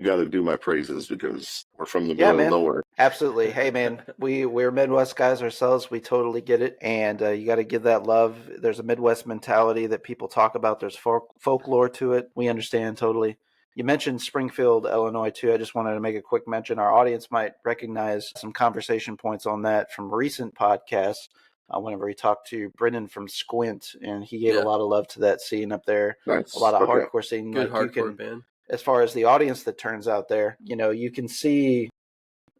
got to do my praises because we're from the Yeah, middle man. of nowhere. Absolutely. Hey, man, we're Midwest guys ourselves. We totally get it, and you got to give that love. There's a Midwest mentality that people talk about. There's folklore to it. We understand totally. You mentioned Springfield, Illinois, too. I just wanted to make a quick mention. Our audience might recognize some conversation points on that from recent podcasts. Whenever he talked to Brennan from Squint, and he gave a lot of love to that scene up there. Nice. A lot of Okay. hardcore scene. Good like hardcore band. As far as the audience that turns out there, you can see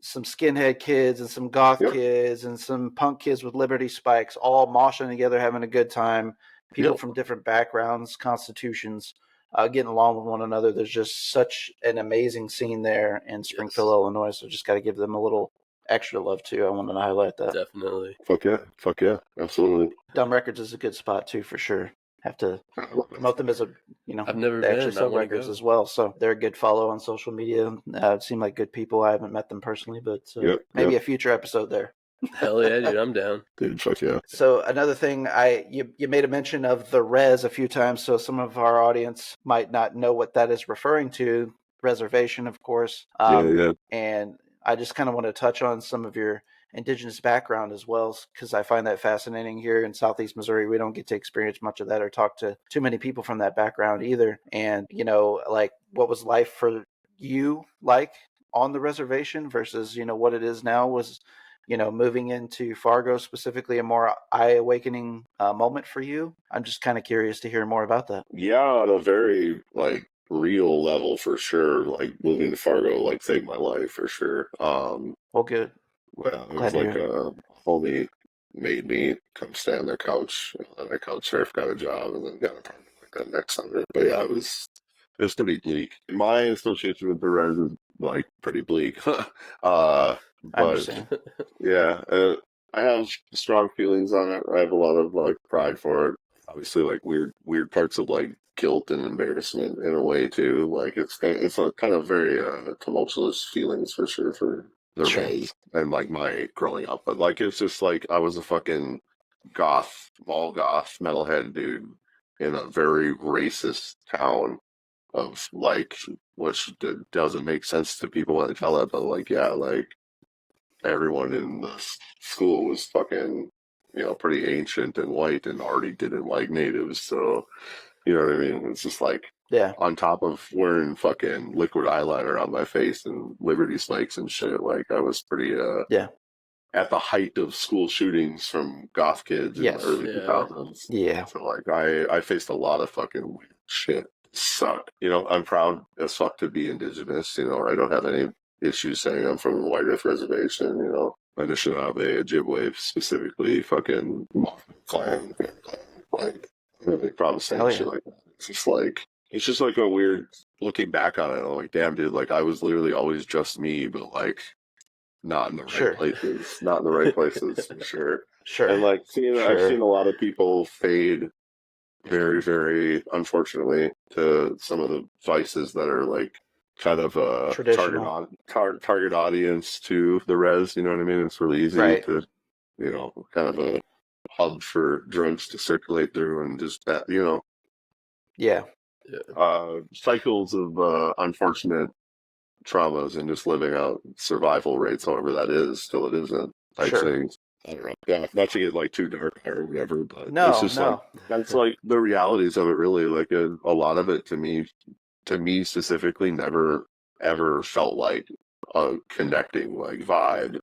some skinhead kids and some goth kids and some punk kids with Liberty spikes all moshing together, having a good time. People from different backgrounds, constitutions, getting along with one another. There's just such an amazing scene there in Springfield, Illinois. So just got to give them a little extra love too. I wanted to highlight that. Definitely. Fuck yeah, absolutely. Dumb Records is a good spot too, for sure. Have to promote them as a, I've never they been. actually sell I wanna records go. as well. So they're a good follow on social media. Seem like good people. I haven't met them personally, but maybe a future episode there. Hell yeah, dude, I'm down. Dude, fuck yeah. So another thing, you made a mention of the Res a few times, so some of our audience might not know what that is referring to. Reservation, of course. And I just kind of want to touch on some of your Indigenous background as well, because I find that fascinating. Here in Southeast Missouri, we don't get to experience much of that or talk to too many people from that background either. And, like, what was life for you like on the reservation versus, what it is now? Was, moving into Fargo specifically a more eye-awakening moment for you? I'm just kind of curious to hear more about that. Yeah, on a very, like, real level for sure. Like, moving to Fargo, like, saved my life for sure. Well, good. Well, it Glad was to like hear. a homie made me come stay on their couch. And I couch surf, got a job, and then got an apartment like that next summer. But yeah, it was pretty bleak. My association with the res is like pretty bleak. I But understand. yeah, I have strong feelings on it. I have a lot of like pride for it. Obviously, like weird parts of like guilt and embarrassment in a way too. Like it's a kind of very tumultuous feelings for sure for the Sure. res and like my growing up. But like it's just like I was a fucking mall goth, metalhead dude in a very racist town of like, which doesn't make sense to people when I tell it, but like, yeah, like everyone in the school was fucking, pretty ancient and white and already didn't like natives. So, you know what I mean? It's just like, Yeah. on top of wearing fucking liquid eyeliner on my face and Liberty spikes and shit, like I was pretty, Yeah. at the height of school shootings from goth kids in the Yes. early Yeah. 2000s. Yeah. So like I faced a lot of fucking weird shit. Sucked. I'm proud as fuck to be indigenous. I don't have any issues saying I'm from the White Earth Reservation. Anishinaabe, Ojibwe, specifically fucking clan. Like I don't have any problem saying Hell shit yeah. like that. It's just like a weird looking back on it. I'm like, damn, dude, like I was literally always just me, but like not in the right Sure. places. Not in the right places for sure. Sure. And like I've Sure. seen a lot of people fade very, very unfortunately to some of the vices that are like kind of a Traditional. target audience to the res. You know what I mean? It's really easy Right. to kind of a hub for drugs to circulate through and just that Yeah. cycles of unfortunate traumas and just living out survival rates, however that is, till it isn't, type Sure. things. I don't know. Yeah, not to get like too dark or whatever, but it's No. just like No. that's like the realities of it. Really, like a lot of it to me specifically, never ever felt like a connecting like vibe,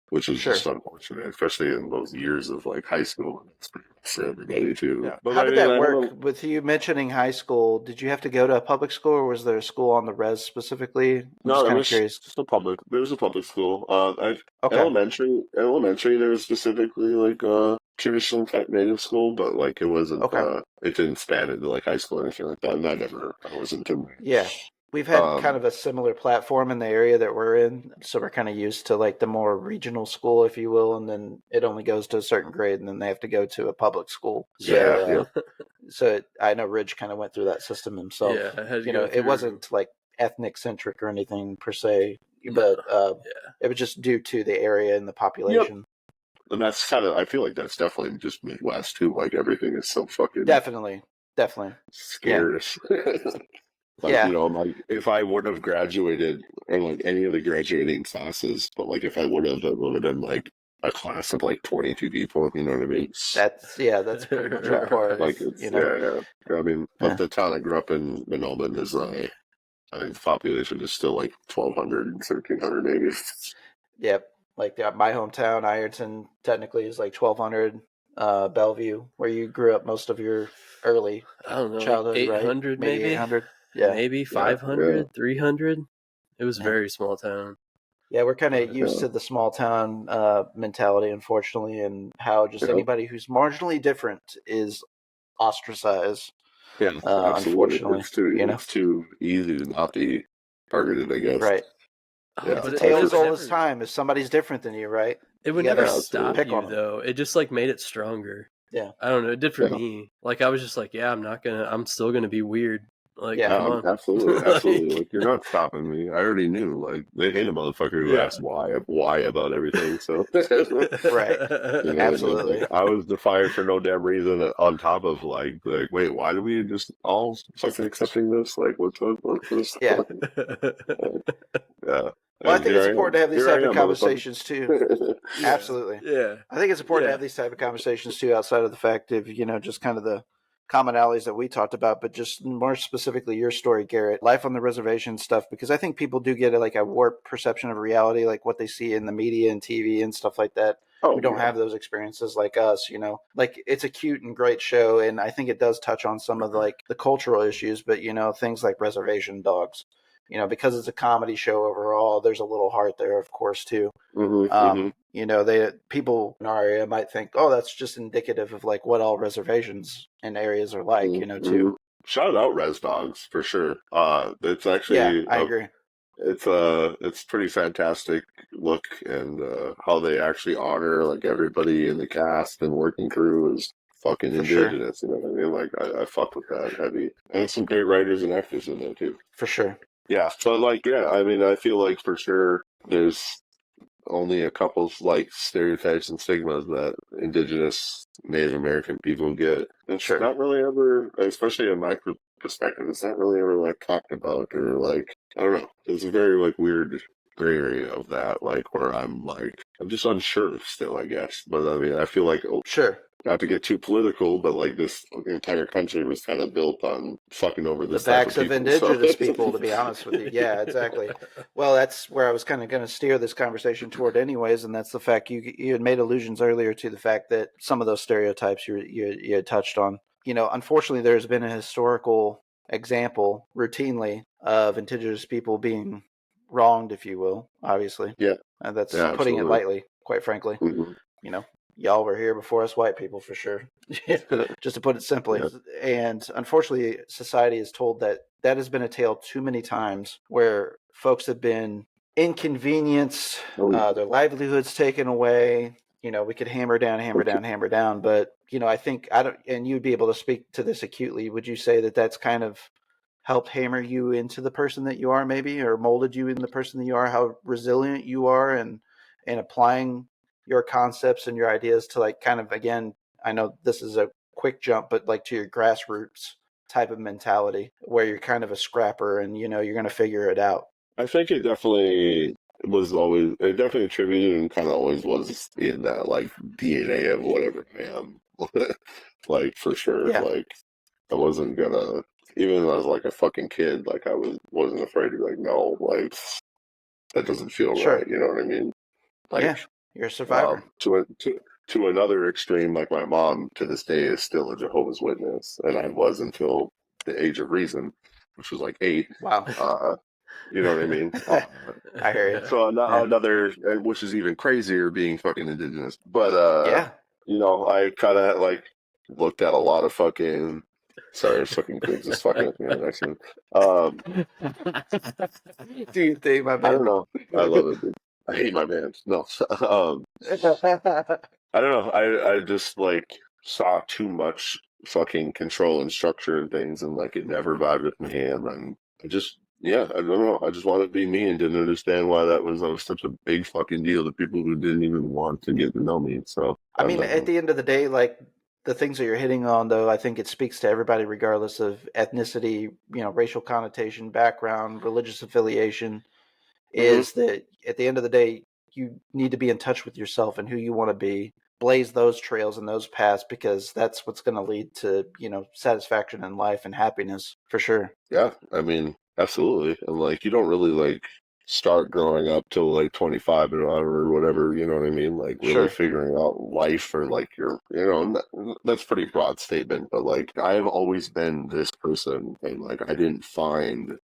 which is Sure. just unfortunate, especially in those years of like high school. It's pretty much for everybody too. Yeah. But How I did mean, that I work don't. with you mentioning high school? Did you have to go to a public school or was there a school on the res specifically? I'm No, just it kind of was curious. just a public. There was a public school. Okay. Elementary. There was specifically like a traditional type native school, but like it wasn't. Okay. It didn't span into like high school or anything like that. And I wasn't in. Yeah. We've had kind Um, of a similar platform in the area that we're in. So we're kind of used to like the more regional school, if you will, and then it only goes to a certain grade and then they have to go to a public school. yeah, So, I know Ridge kind of went through that system himself. Yeah, I had to go It through. wasn't like ethnic centric or anything per se, No, but yeah. it was just due to the area and the yep. population. And that's kind of. I feel like that's definitely just Midwest too. Like everything is so fucking Definitely. Yeah. scarce. Like, Yeah. like if I would have graduated in like any of the graduating classes, but like if I would have, it would have been like a class of like 22 people, you know what I mean? That's pretty much all part of, Like it's, yeah. I mean, but Yeah. the town I grew up in Melbourne is, I think the population is still like 1,200, 1,300 maybe. Yep. Like my hometown, Ironton, technically is like 1,200. Bellevue, where you grew up most of your early I don't know, childhood, like right? 800 Maybe maybe? 800. Yeah. Maybe Yeah, 500, 300. It was a Yeah. very small town. Yeah, we're kind of But used to the small town mentality, unfortunately, and how just yeah, anybody who's marginally different is ostracized. yeah, absolutely. Unfortunately, It's too easy to not be targeted, I guess. right? oh, Yeah, It's a but tale it as would old as never time. If somebody's different than you, right? it would You never gotta absolutely. stop pick on you them. though. It just like made it stronger. Yeah. I don't know, it did for Yeah. me. Like I was just like, yeah, I'm still gonna be weird. Like, Yeah. come on. Absolutely. Like, Like you're not stopping me. I already knew. Like they hate a motherfucker who yeah. asks why about everything. So Right. Absolutely. like, I was defiant for no damn reason. On top of like wait, why do we just all fucking accepting this? Like what's this? Yeah. Yeah. Well, I And think it's here I important am. to have these Here type I of am, motherfucker. conversations too. Yeah. Absolutely. Yeah. I think it's important to Yeah. have these type of conversations too, outside of the fact of, just kind of the commonalities that we talked about, but just more specifically your story, Garrett, life on the reservation stuff, because I think people do get like a warped perception of reality, like what they see in the media and TV and stuff like that. Oh We don't yeah. have those experiences like us, like it's a cute and great show. And I think it does touch on some of like the cultural issues, but things like reservation dogs, because it's a comedy show overall, there's a little heart there, of course, too. People in our area might think, oh, that's just indicative of like what all reservations and areas are like, too. Shout out Res Dogs for sure. It's Yeah, actually I agree. it's pretty fantastic look, and how they actually honor like everybody in the cast and working crew is fucking For sure. Indigenous. You know what I mean? Like I fuck with that heavy, and some great writers and actors in there too. For sure. Yeah, so like I mean, I feel like for sure there's only a couple like stereotypes and stigmas that Indigenous Native American people get. It's Sure. not really ever, especially in my perspective, it's not really ever like talked about, or like, I don't know. There's a very like weird gray area of that, like where I'm just unsure still, I guess. But I mean, I feel like Sure. not to get too political, but like this entire country was kind of built on fucking over The this type backs of of people. Indigenous people, to be honest with you. Yeah, exactly. Well, that's where I was kind of going to steer this conversation toward anyways, and that's the fact you had made allusions earlier to the fact that some of those stereotypes you had touched on. Unfortunately, there's been a historical example routinely of Indigenous people being wronged, if you will, obviously. Yeah. That's Yeah, putting it absolutely. lightly, quite frankly. Y'all were here before us white people, for sure. Just to put it simply. Yeah. And unfortunately, society is told that has been a tale too many times where folks have been inconvenienced, their livelihoods taken away. We could hammer down. But, I think, and you'd be able to speak to this acutely. Would you say that that's kind of helped hammer you into the person that you are, maybe, or molded you in the person that you are, how resilient you are and applying your concepts and your ideas to like kind of, again, I know this is a quick jump, but like to your grassroots type of mentality where you're kind of a scrapper and, you're going to figure it out? I think it definitely attributed and kind of always was in that like DNA of whatever I am. Like for sure. Yeah. Like I wasn't gonna, even when I was like a fucking kid, like wasn't afraid to be like, no, like that doesn't feel right. You know what I mean? Like, yeah, you're a survivor. To another extreme, like my mom to this day is still a Jehovah's Witness, and I was until the age of reason, which was like 8. Wow. You know what I mean? I hear you. So another, which is even crazier, being fucking Indigenous. But yeah, I kind of like looked at a lot of fucking. Sorry, fucking kids just fucking with me on accident. Do you think, my man? I don't know. I love it, dude. I hate my band. No. I don't know. I just like saw too much fucking control and structure and things, and like it never vibed with me. And then I don't know. I just wanted to be me and didn't understand why that was such a big fucking deal to people who didn't even want to get to know me. So I mean, at the end of the day, like the things that you're hitting on, though, I think it speaks to everybody, regardless of ethnicity, racial connotation, background, religious affiliation. Is that at the end of the day, you need to be in touch with yourself and who you want to be, blaze those trails and those paths, because that's what's going to lead to, satisfaction in life and happiness, for sure. Yeah, I mean, absolutely. And like, you don't really like start growing up till like 25 or whatever, you know what I mean? Like really figuring out life, or like that's a pretty broad statement, but like I've always been this person, and like I didn't find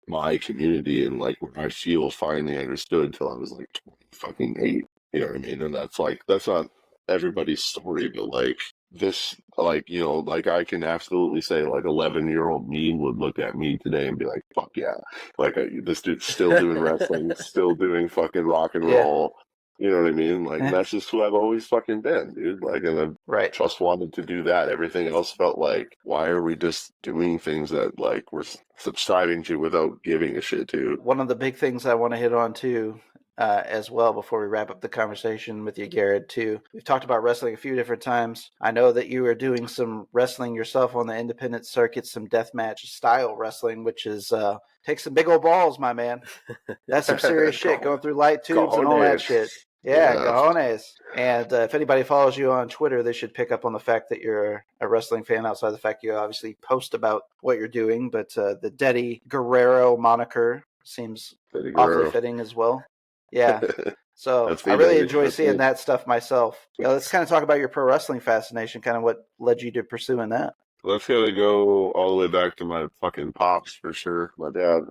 my community and like where I feel finally understood till I was like 28. You know what I mean? And that's not everybody's story, but like this, like, like I can absolutely say like 11-year-old me would look at me today and be like, fuck yeah. Like this dude's still doing wrestling, still doing fucking rock and roll. You know what I mean? Like, that's just who I've always fucking been, dude. Like, and I just wanted to do that. Everything else felt like, why are we just doing things that, like, we're subscribing to without giving a shit to? One of the big things I want to hit on, too, as well, before we wrap up the conversation with you, Garrett, too. We've talked about wrestling a few different times. I know that you are doing some wrestling yourself on the independent circuit, some deathmatch style wrestling, which is takes some big old balls, my man. That's some serious shit, going through light tubes and all that shit. Yeah, cojones. And if anybody follows you on Twitter, they should pick up on the fact that you're a wrestling fan, outside the fact you obviously post about what you're doing. But the Daddy Guerrero moniker seems awfully fitting as well. Yeah. So I really enjoy seeing that stuff myself. Let's kind of talk about your pro wrestling fascination, kind of what led you to pursuing that. Let's gotta go all the way back to my fucking pops, for sure. My dad,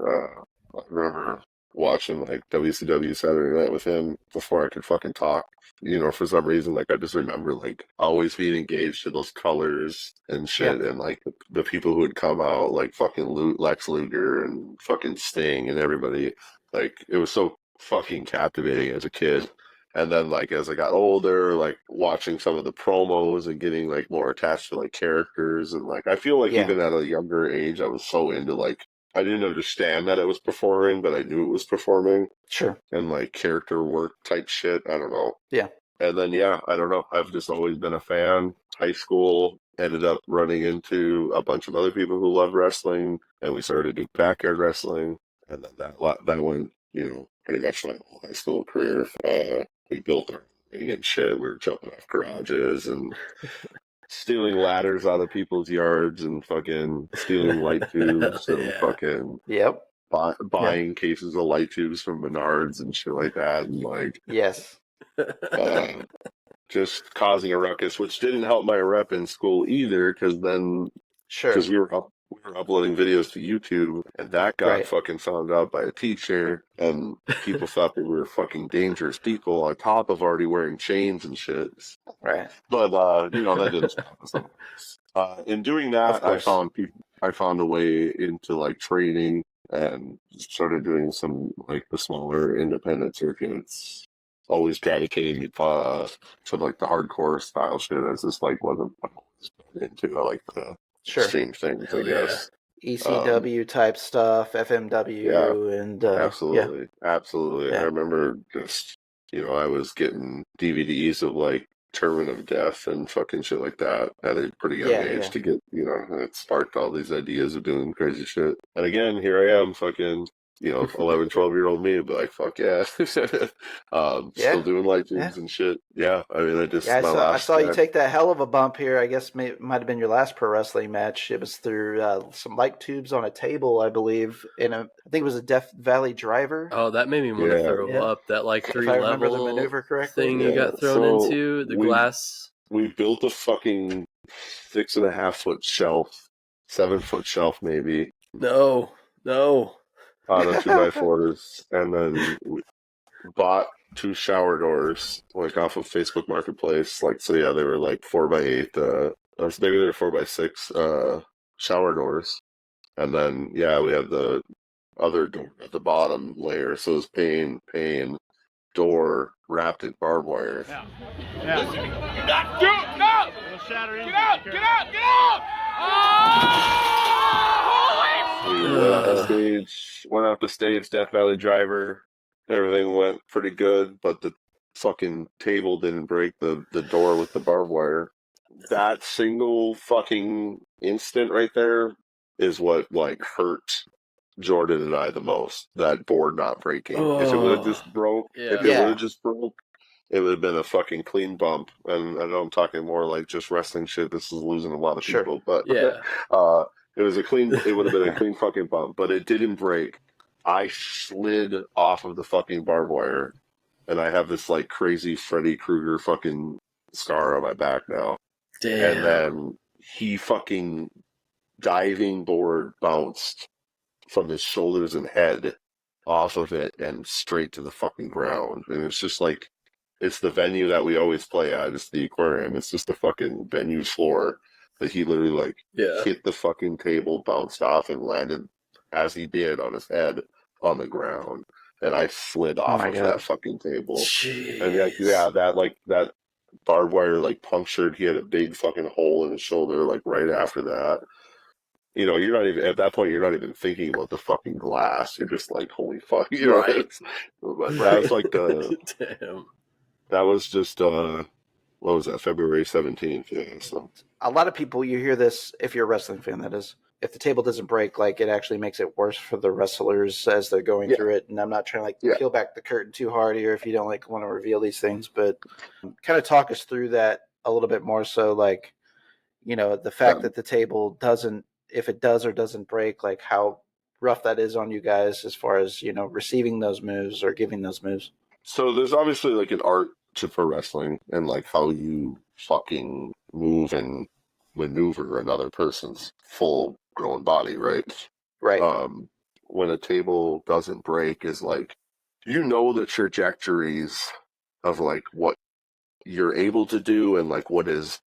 I remember watching like WCW Saturday Night with him before I could fucking talk. You know, for some reason, like I just remember like always being engaged to those colors and shit, and like the people who would come out, like fucking Lex Luger and fucking Sting and everybody. Like it was so fucking captivating as a kid. And then like as I got older, like watching some of the promos and getting like more attached to like characters, and like I feel like Yeah. even at a younger age, I was so into like I didn't understand that it was performing, but I knew it was performing. Sure. And like character work type shit. I don't know. Yeah. And then yeah, I don't know. I've just always been a fan. High school ended up running into a bunch of other people who loved wrestling, and we started doing backyard wrestling, and then that went, you know, pretty much my whole high school career. We built our ring and shit. We were jumping off garages and stealing ladders out of people's yards and fucking stealing light tubes and fucking Yep. buying cases of light tubes from Menards and shit like that, and like Yes. just causing a ruckus, which didn't help my rep in school either, because then Sure. because we were uploading videos to YouTube, and that got Right. fucking found out by a teacher, and people thought that we were fucking dangerous people on top of already wearing chains and shit. Right. But you know, that didn't stop us. In doing that, Of course. I found a way into like training and started doing some like the smaller independent circuits. Always gravitating to like the hardcore style shit. As this like wasn't what I was into. I like the Sure. extreme things, I Hell yeah. guess. ECW type stuff, FMW, and Absolutely. Absolutely. Yeah. I remember just, you know, I was getting DVDs of like Tournament of Death and fucking shit like that at a pretty young age to get, you know, and it sparked all these ideas of doing crazy shit. And again, here I am fucking, you know, 11, 12-year-old me, but like, fuck yeah. Still doing light tubes and shit. Yeah, I mean, I saw you take that hell of a bump here. I guess it might have been your last pro wrestling match. It was through some light tubes on a table, I believe. I think it was a Death Valley driver. Oh, that made me want to throw up. That like if I remember the 3-level maneuver correctly. thing you got thrown into the glass. We built a fucking 6.5-foot shelf, 7-foot shelf maybe. No. Out of 2x4s, and then we bought 2 shower doors, like off of Facebook Marketplace. Like, so yeah, they were like 4x8, or maybe they were 4x6 shower doors. And then, yeah, we had the other door at the bottom layer. So it was pane, door wrapped in barbed wire. Yeah. No! It'll shatter in. Get out! We went off the stage, Death Valley driver. Everything went pretty good, but the fucking table didn't break the door with the barbed wire. That single fucking instant right there is what like hurt Jordan and I the most. That board not breaking. If it would have just broke, it would have been a fucking clean bump. And I know I'm talking more like just wrestling shit. This is losing a lot of people, but it was it would have been a clean fucking bump, but it didn't break. I slid off of the fucking barbed wire, and I have this like crazy Freddy Krueger fucking scar on my back now. Damn. And then he fucking diving board bounced from his shoulders and head off of it and straight to the fucking ground. And it's just like, it's the venue that we always play at. It's the aquarium. It's just the fucking venue floor. But he literally like hit the fucking table, bounced off, and landed as he did on his head on the ground. And I slid off of that fucking table. Jeez. And that barbed wire like punctured. He had a big fucking hole in his shoulder like right after that. You know, you're not even at that point. You're not even thinking about the fucking glass. You're just like, holy fuck, you know. But that was like damn. That was just what was that? February 17th. Yeah. So a lot of people, you hear this if you're a wrestling fan. That is, if the table doesn't break, like it actually makes it worse for the wrestlers as they're going through it. And I'm not trying to peel back the curtain too hard here if you don't like want to reveal these things, but kind of talk us through that a little bit more. So, like, you know, the fact that the table doesn't, if it does or doesn't break, like how rough that is on you guys as far as, you know, receiving those moves or giving those moves. So there's obviously like an art to pro wrestling and like how you fucking move and maneuver another person's full grown body, right? Right. when a table doesn't break is like, you know, the trajectories of like what you're able to do and like what is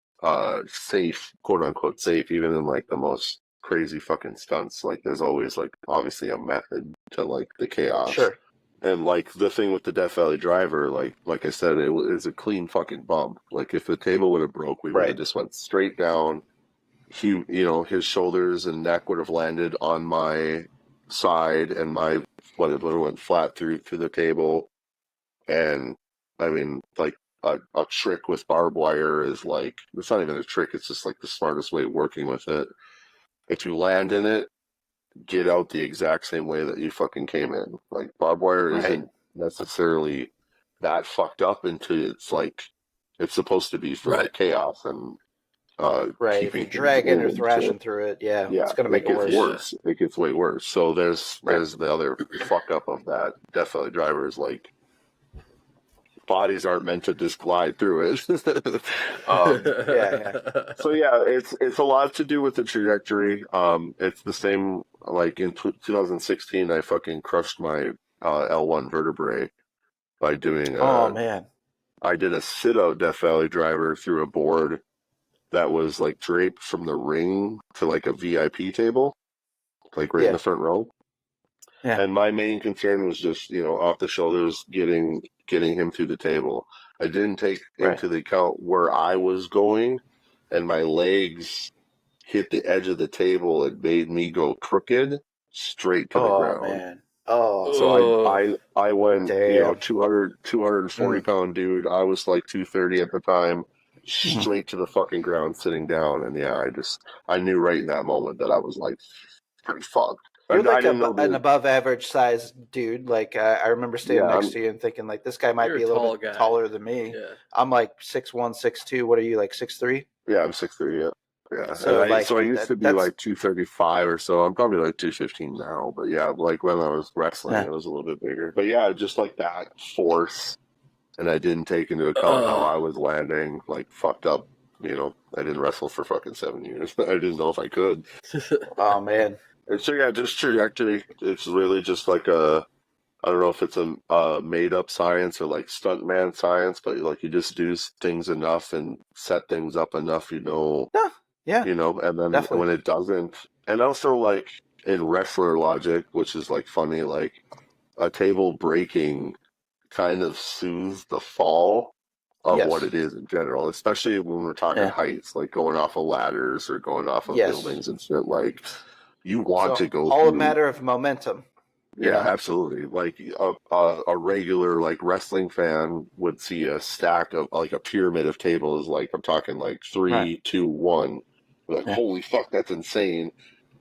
safe, quote unquote safe, even in like the most crazy fucking stunts. Like there's always like obviously a method to like the chaos. Sure. And like the thing with the Death Valley driver, like I said, it was a clean fucking bump. Like if the table would have broke, we would have just went straight down. He, you know, his shoulders and neck would have landed on my side, and my what it would have went flat through the table. And I mean, like a trick with barbed wire is like, it's not even a trick. It's just like the smartest way of working with it. If you land in it, get out the exact same way that you fucking came in. Like barbed wire isn't necessarily that fucked up until it's like it's supposed to be for like chaos and if you're dragging or thrashing through it, it's gonna make it worse. It gets way worse. So there's the other fuck up of that Death Valley driver is like bodies aren't meant to just glide through it. So yeah, it's a lot to do with the trajectory. It's the same like in 2016 I fucking crushed my L1 vertebrae by doing I did a sit-out Death Valley driver through a board that was like draped from the ring to like a VIP table, like right in the front row. Yeah. And my main concern was just, you know, off the shoulders, getting him through the table. I didn't take into the account where I was going, and my legs hit the edge of the table. It made me go crooked straight to the ground. Man. So I went, you know, 240 pound dude. I was like 230 at the time, straight to the fucking ground, sitting down. And yeah, I knew right in that moment that I was like pretty fucked. You're like an above average size dude. Like I remember standing next to you and thinking like, this guy might be a little bit taller than me. Yeah. I'm like 6'1", 6'2". What are you, like 6'3"? Yeah, I'm 6'3", yeah. Yeah, so I used to be like 235 or so. I'm probably like 215 now. But yeah, like when I was wrestling, it was a little bit bigger. But yeah, just like that force, and I didn't take into account how I was landing, like fucked up. You know, I didn't wrestle for fucking 7 years. I didn't know if I could. Oh man. And so yeah, just trajectory. It's really just like I don't know if it's a made up science or like stuntman science, but like you just do things enough and set things up enough, you know. Yeah. You know, and then when it doesn't, and also like in wrestler logic, which is like funny, like a table breaking kind of soothes the fall of what it is in general, especially when we're talking heights, like going off of ladders or going off of buildings and shit. Like you want to go all through, a matter of momentum. Yeah, absolutely. Like a regular like wrestling fan would see a stack of like a pyramid of tables, like I'm talking like 3, 2, 1. Like, holy fuck, that's insane.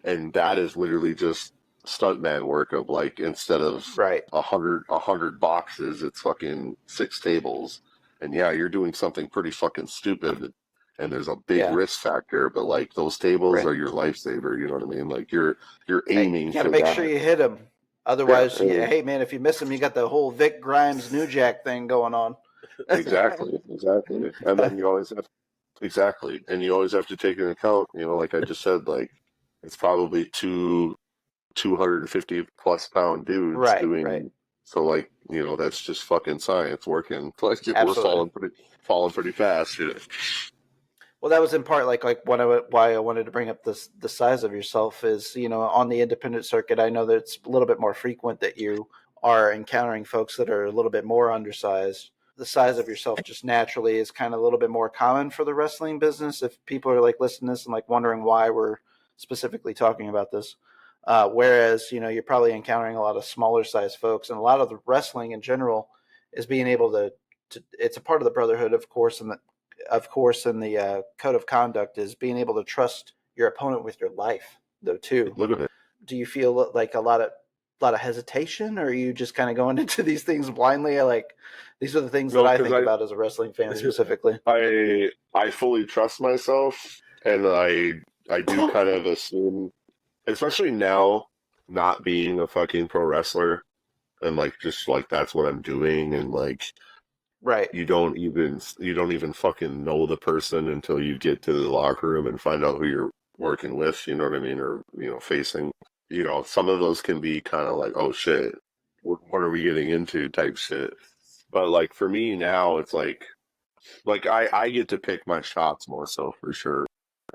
And that is literally just stuntman work of like, instead of 100 boxes, it's fucking 6 tables. And yeah, you're doing something pretty fucking stupid, and there's a big risk factor, but like those tables are your lifesaver, you know what I mean? Like you're aiming for that. You gotta make sure you hit them. Otherwise, hey man, if you miss them, you got the whole Vic Grimes New Jack thing going on. Exactly. And then you always have and you always have to take into account, you know, like I just said, like it's probably 250 plus pound dudes doing. So like, you know, that's just fucking science working. Like we're falling pretty fast. You know? Well, that was in part like why I wanted to bring up the size of yourself is, you know, on the independent circuit, I know that it's a little bit more frequent that you are encountering folks that are a little bit more undersized. The size of yourself just naturally is kind of a little bit more common for the wrestling business. If people are like listening to this and like wondering why we're specifically talking about this, whereas, you know, you're probably encountering a lot of smaller size folks, and a lot of the wrestling in general is being able to it's a part of the Brotherhood, of course, and the code of conduct is being able to trust your opponent with your life, though, too. Look at it. Do you feel like a lot of hesitation, or are you just kind of going into these things blindly? Like, these are the things that I think about as a wrestling fan specifically. I fully trust myself, and I do kind of assume, especially now, not being a fucking pro wrestler, and like just like that's what I'm doing, and like you don't even fucking know the person until you get to the locker room and find out who you're working with, you know what I mean, or you know, facing. you know, some of those can be kind of like, oh shit, what are we getting into type shit. But like for me now, it's like I get to pick my shots more so for sure,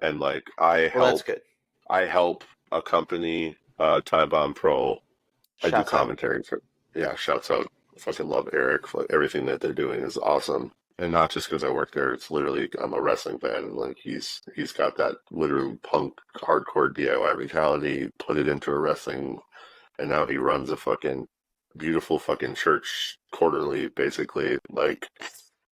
and like Well, that's good. I help a company, Time Bomb Pro. I do Shouts out. commentary for, yeah, shouts out. Fucking love Eric. Like, everything that they're doing is awesome. And not just because I work there, it's literally, I'm a wrestling fan. And like, he's got that literal punk, hardcore DIY mentality, put it into a wrestling, and now he runs a fucking beautiful fucking church quarterly, basically. Like,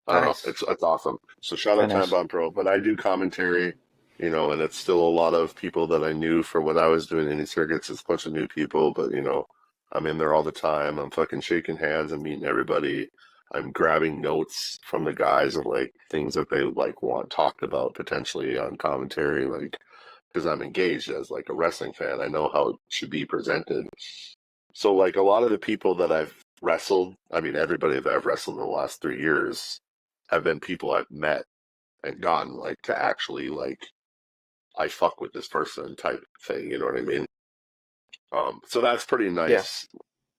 I don't know. Nice. It's awesome. So shout Very out Time nice. Bomb Pro. But I do commentary, you know, and it's still a lot of people that I knew for what I was doing in these circuits. It's a bunch of new people, but you know, I'm in there all the time. I'm fucking shaking hands. I'm meeting everybody. I'm grabbing notes from the guys of like things that they like want talked about potentially on commentary, like because I'm engaged as like a wrestling fan. I know how it should be presented. So like a lot of the people that I've wrestled, I mean everybody that I've wrestled in the last 3 years have been people I've met and gotten like to actually like I fuck with this person type thing, you know what I mean? So that's pretty Yeah. nice.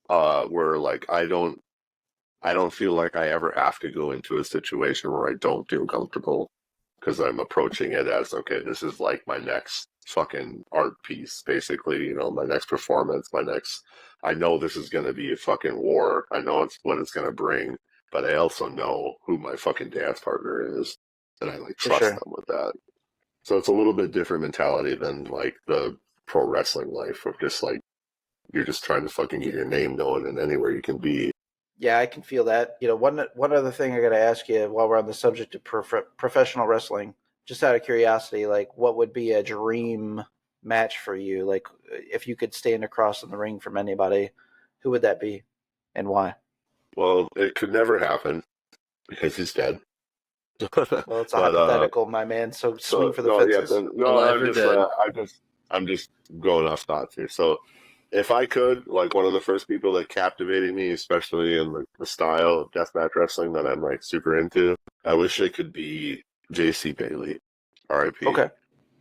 Where like I don't feel like I ever have to go into a situation where I don't feel comfortable because I'm approaching it as okay, this is like my next fucking art piece, basically, you know, my next performance, my next I know this is gonna be a fucking war. I know it's what it's gonna bring, but I also know who my fucking dance partner is and I like For trust sure. them with that. So it's a little bit different mentality than like the pro wrestling life of just like you're just trying to fucking get your name known and anywhere you can be. Yeah, I can feel that. You know, one other thing I got to ask you while we're on the subject of professional wrestling, just out of curiosity, like what would be a dream match for you? Like if you could stand across in the ring from anybody, who would that be, and why? Well, it could never happen because he's dead. but Well, it's a hypothetical, my man. So swing so for the no, yeah, fences. no, Alive or dead? I'm just going off thoughts here. So if I could, like one of the first people that captivated me, especially in the style of deathmatch wrestling that I'm like super into, I wish it could be JC Bailey, R.I.P. Okay.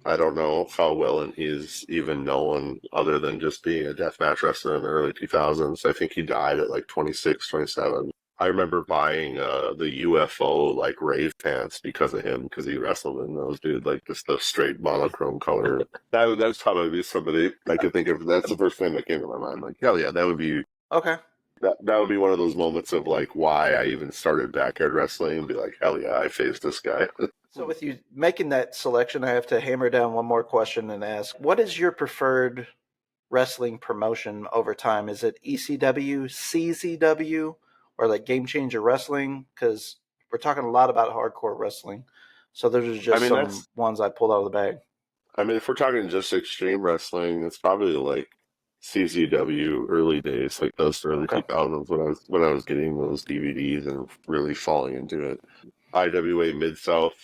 I don't know how well he's even known other than just being a deathmatch wrestler in the early 2000s. I think he died at like 26, 27. I remember buying the UFO like rave pants because of him because he wrestled in those, dude. Like just the straight monochrome color. That's probably somebody I could think of. That's the first thing that came to my mind. Like hell yeah, that would be Okay. that would be one of those moments of like why I even started backyard wrestling and be like hell yeah, I faced this guy. So with you making that selection, I have to hammer down one more question and ask, what is your preferred wrestling promotion over time? Is it ECW, CZW, or like Game Changer Wrestling? Because we're talking a lot about hardcore wrestling. So those are I just mean some ones I pulled out of the bag. I mean, if we're talking just extreme wrestling, it's probably like CZW early days, like those early Okay. 2000s when I was getting those DVDs and really falling into it. IWA Mid South,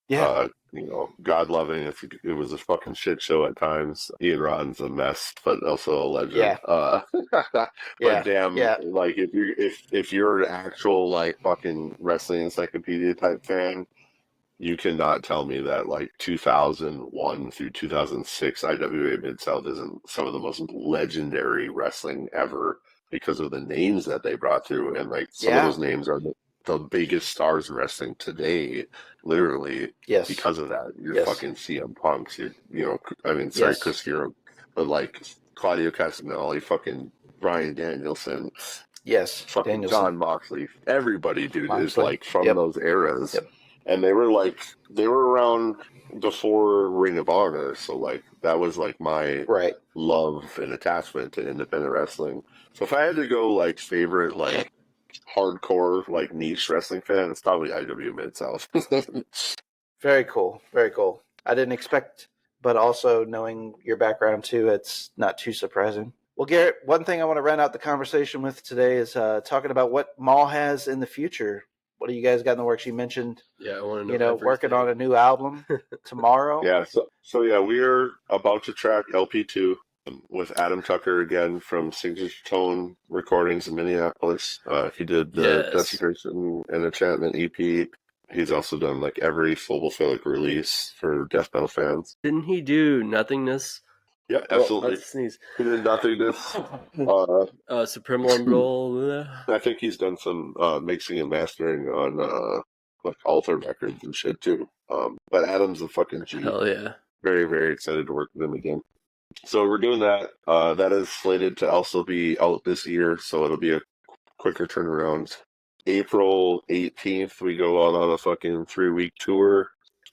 Yeah. you know, God loving. It was a fucking shit show at times. Ian Rodden's a mess, but also a legend. Yeah. But Yeah. damn, Yeah. like if you're an actual like fucking wrestling encyclopedia type fan, you cannot tell me that like 2001 through 2006 IWA Mid-South isn't some of the most legendary wrestling ever because of the names that they brought through. And like some of Yeah. those names are the biggest stars in wrestling today, literally Yes. because of that. You're Yes. fucking CM Punks, you know, I mean, sorry, Yes. Chris Hero, but like Claudio Castagnoli, fucking Brian Danielson, Yes. fucking Danielson. John Moxley, everybody, dude, is Moxley. like from Yep. those eras. Yep. And they were around before Ring of Honor, so like that was like my Right. love and attachment to independent wrestling. So if I had to go like favorite like hardcore like niche wrestling fan, it's probably IW Mid South. Very cool. Very cool. I didn't expect, but also knowing your background too, it's not too surprising. Well, Garrett, one thing I want to round out the conversation with today is talking about what Maul has in the future. What do you guys got in the works? You mentioned, Yeah, I want to know working everything. on a new album tomorrow. Yeah, so yeah, we're about to track LP2 with Adam Tucker again from Signature Tone Recordings in Minneapolis. He did the Yes. Desecration and Enchantment EP. He's also done like every Phobophilic release for death metal fans. Didn't he do Nothingness? Yeah, Oh, absolutely. that's a sneeze. He did nothingness. Supreme Rumble. I think he's done some mixing and mastering on like Alter records and shit too. But Adam's a fucking G. Hell yeah. Very, very excited to work with him again. So we're doing that. That is slated to also be out this year, so it'll be a quicker turnaround. April 18th, we go out on a fucking 3-week tour.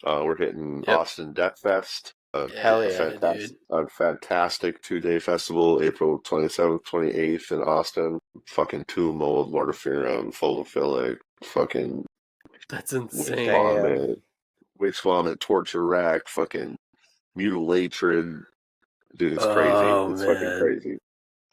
We're hitting Yep. Austin Death Fest. Hell yeah, dude. A fantastic 2-day festival, April 27th, 28th in Austin. Fucking Tomb Mold, Mortiferum, Photophilic, fucking That's Witch insane. Damn. Vomit, Witch Vomit, Torture Rack, fucking Mutilatred. Dude, it's crazy. Oh, It's fucking man. crazy.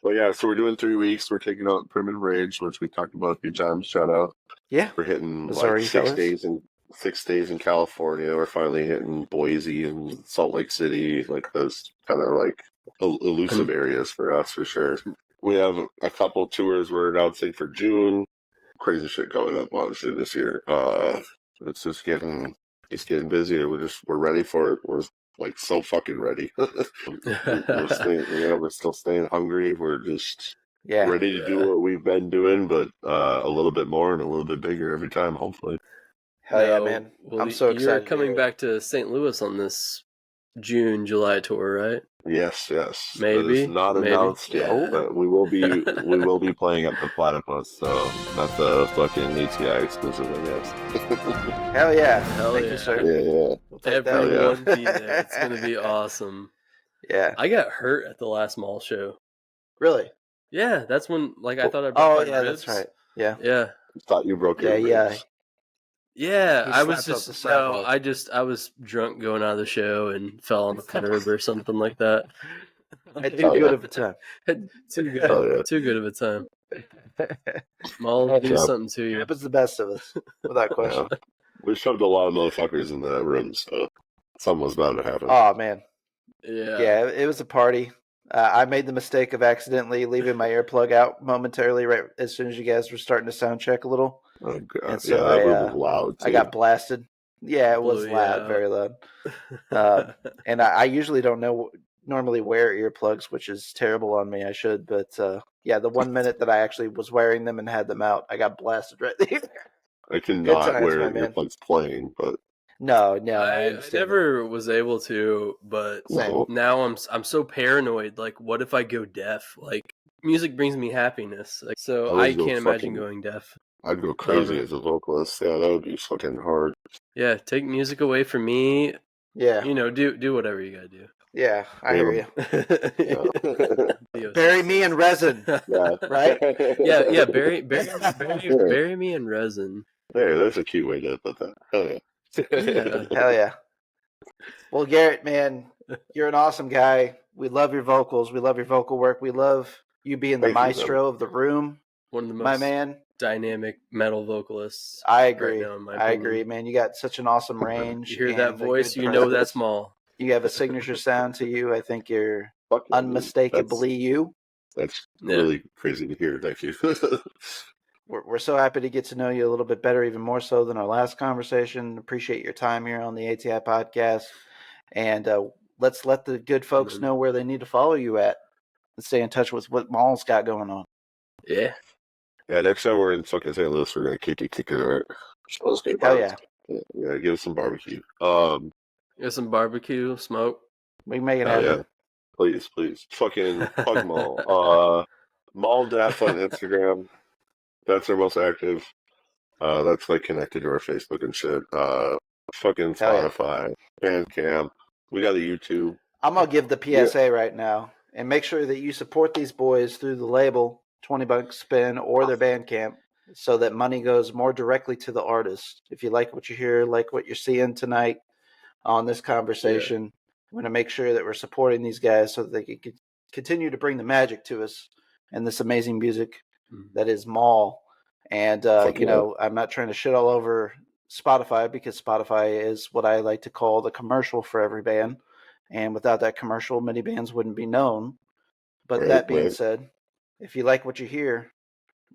But yeah, so we're doing 3 weeks. We're taking out Primitive Rage, which we talked about a few times. Shout out. Yeah. We're hitting Missouri like fellas. 6 days in California. We're finally hitting Boise and Salt Lake City, like those kind of like elusive areas for us for sure. We have a couple tours we're announcing for June. Crazy shit going up obviously this year. It's just getting busier. We're ready for it. We're like so fucking ready. We're still staying hungry. We're just Yeah. ready to do what we've been doing, but a little bit more and a little bit bigger every time, hopefully. Hell yeah, No, man. well, I'm so excited. You're coming back to St. Louis on this June, July tour, right? Yes. Maybe. It is not Maybe. announced yet, Yeah. but we will be playing at the Platypus, so that's a fucking ATI exclusive, I guess. Hell yeah. Hell Thank yeah. you, sir. Yeah. We'll take that. Everyone be there. It's gonna be awesome. Yeah. I got hurt at the last Maul show. Really? Yeah, that's when I thought I broke my yeah, ribs. that's right. Yeah. Yeah. Thought you broke your ribs. Yeah, He I was slapped off the just sidewalk. I was drunk going out of the show and fell on the curb or something like that. Had too good of a time. Too good, Oh, yeah. too good of a time. Maul do Yeah. something to you. Happens the best of us, without question. Yeah. We shoved a lot of motherfuckers in that room, so something was bound to happen. Oh man. Yeah. Yeah, it was a party. I made the mistake of accidentally leaving my earplug out momentarily right as soon as you guys were starting to sound check a little. Oh, God. And so that room was loud, too. I got blasted. Yeah, it was Blew you loud, out. very loud. And I usually don't normally wear earplugs, which is terrible on me. I should, but yeah, the 1 minute that I actually was wearing them and had them out, I got blasted right there. I cannot times, wear my man. earplugs playing, but No, I I understand. never was able to, but Same. now I'm so paranoid. Like, what if I go deaf? Like, music brings me happiness. Like, so I I would go can't imagine fucking- going deaf. I'd go crazy Ever. as a vocalist. Yeah, that would be fucking hard. Yeah, take music away from me. Yeah, You know, do whatever you gotta do. yeah, I hear you. Yeah. Bury me in resin. Yeah. Right? Yeah, bury me in resin. Hey, that's a cute way to put that. Hell yeah. Yeah. Hell yeah. Well, Garrett, man, you're an awesome guy. We love your vocals. We love your vocal work. We love you being the Thank you, maestro of the room, One of the most my man. dynamic metal vocalists. I agree. Right now, in my I opinion. agree, man. You got such an awesome range. You hear that and a voice, good you know that's presence. Maul. You have a signature sound to you. I think you're Fuck yeah, dude. unmistakably you. That's Yeah. really crazy to hear. Thank you. We're so happy to get to know you a little bit better, even more so than our last conversation. Appreciate your time here on the ATI podcast. And let's let the good folks know where they need to follow you at and stay in touch with what Maul's got going on. Yeah. Yeah, next time we're in fucking St. Louis, we're gonna kick it, right? Hell yeah. Yeah, give us some barbecue. Get some barbecue, smoke. We can make it Hell happen. yeah. Please. Fucking fuck Maul. Maul Death on Instagram. That's our most active. That's like connected to our Facebook and shit. Fucking Hell yeah. Spotify, Bandcamp. We got a YouTube. I'm going to give the PSA right now and make sure that you support these boys through the label, $20 spin, or their Bandcamp, so that money goes more directly to the artist. If you like what you hear, like what you're seeing tonight on this conversation, we're going to make sure that we're supporting these guys so that they can continue to bring the magic to us and this amazing music that is Maul. And, you know, I'm not trying to shit all over Spotify, because Spotify is what I like to call the commercial for every band. And without that commercial, many bands wouldn't be known. But that being said, if you like what you hear,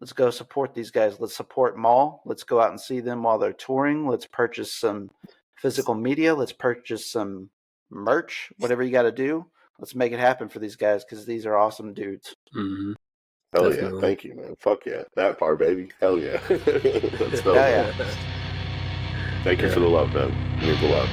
let's go support these guys. Let's support Maul. Let's go out and see them while they're touring. Let's purchase some physical media. Let's purchase some merch, whatever you got to do. let's make it happen for these guys because these are awesome dudes. Mm-hmm. Hell Definitely. yeah. Thank you, man. Fuck yeah. That part, baby. Hell yeah. That's dope, Yeah, man. Thank you for the love, man. It means a lot.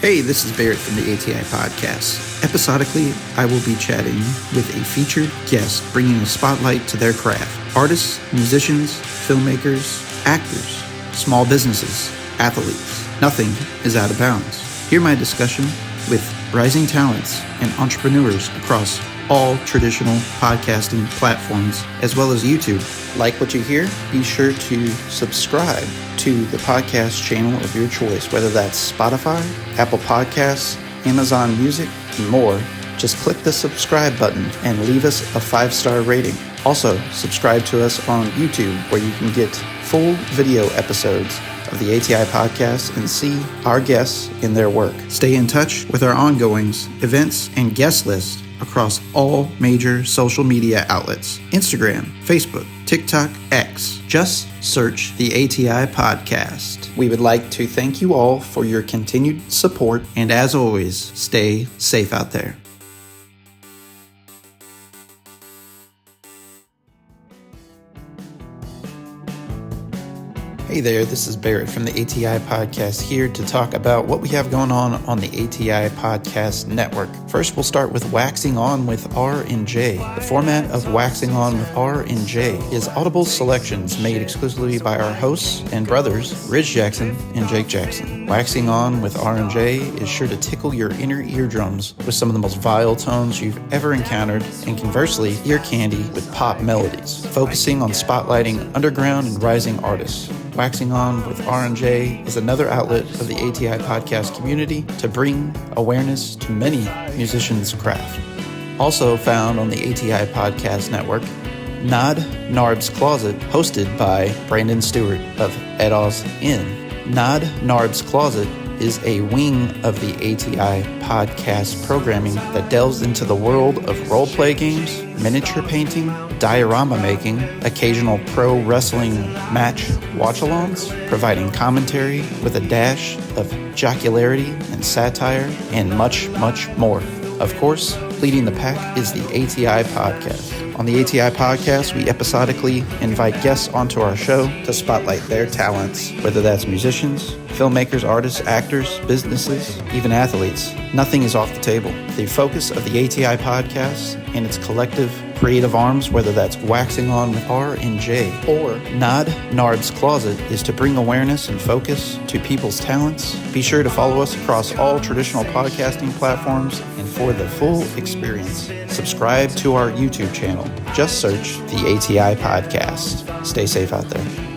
Hey, this is Barrett from the ATI podcast. Episodically, I will be chatting with a featured guest bringing a spotlight to their craft. Artists, musicians, filmmakers, actors, small businesses, athletes. Nothing is out of bounds. Hear my discussion with rising talents and entrepreneurs across all traditional podcasting platforms, as well as YouTube. Like what you hear? Be sure to subscribe to the podcast channel of your choice, whether that's Spotify, Apple Podcasts, Amazon Music, and more. Just click the subscribe button and leave us a 5-star rating. Also, subscribe to us on YouTube, where you can get full video episodes of the ATI podcast and see our guests in their work. Stay in touch with our ongoings, events, and guest list across all major social media outlets: Instagram, Facebook, TikTok, X. Just search the ATI Podcast. We would like to thank you all for your continued support, and as always, stay safe out there. Hey there, this is Barrett from the ATI Podcast, here to talk about what we have going on the ATI Podcast Network. First, we'll start with Waxing On with R&J. The format of Waxing On with R&J is audible selections made exclusively by our hosts and brothers, Ridge Jackson and Jake Jackson. Waxing On with R&J is sure to tickle your inner eardrums with some of the most vile tones you've ever encountered, and conversely, ear candy with pop melodies, focusing on spotlighting underground and rising artists. Waxing On with R&J is another outlet of the ATI podcast community to bring awareness to many musicians' craft. Also found on the ATI Podcast Network, Nod Narb's Closet, hosted by Brandon Stewart of Edos Inn. Nod Narb's Closet is a wing of the ATI podcast programming that delves into the world of roleplay games, miniature painting, diorama making, occasional pro wrestling match watch-alongs, providing commentary with a dash of jocularity and satire, and much, much more. Of course, leading the pack is the ATI Podcast. On the ATI Podcast, we episodically invite guests onto our show to spotlight their talents, whether that's musicians, filmmakers, artists, actors, businesses, even athletes. Nothing is off the table. The focus of the ATI Podcast and its collective creative arms, whether that's Waxing On with R&J or Nod Narb's Closet, is to bring awareness and focus to people's talents. Be sure to follow us across all traditional podcasting platforms, and for the full experience, subscribe to our YouTube channel. Just search the ATI Podcast. Stay safe out there.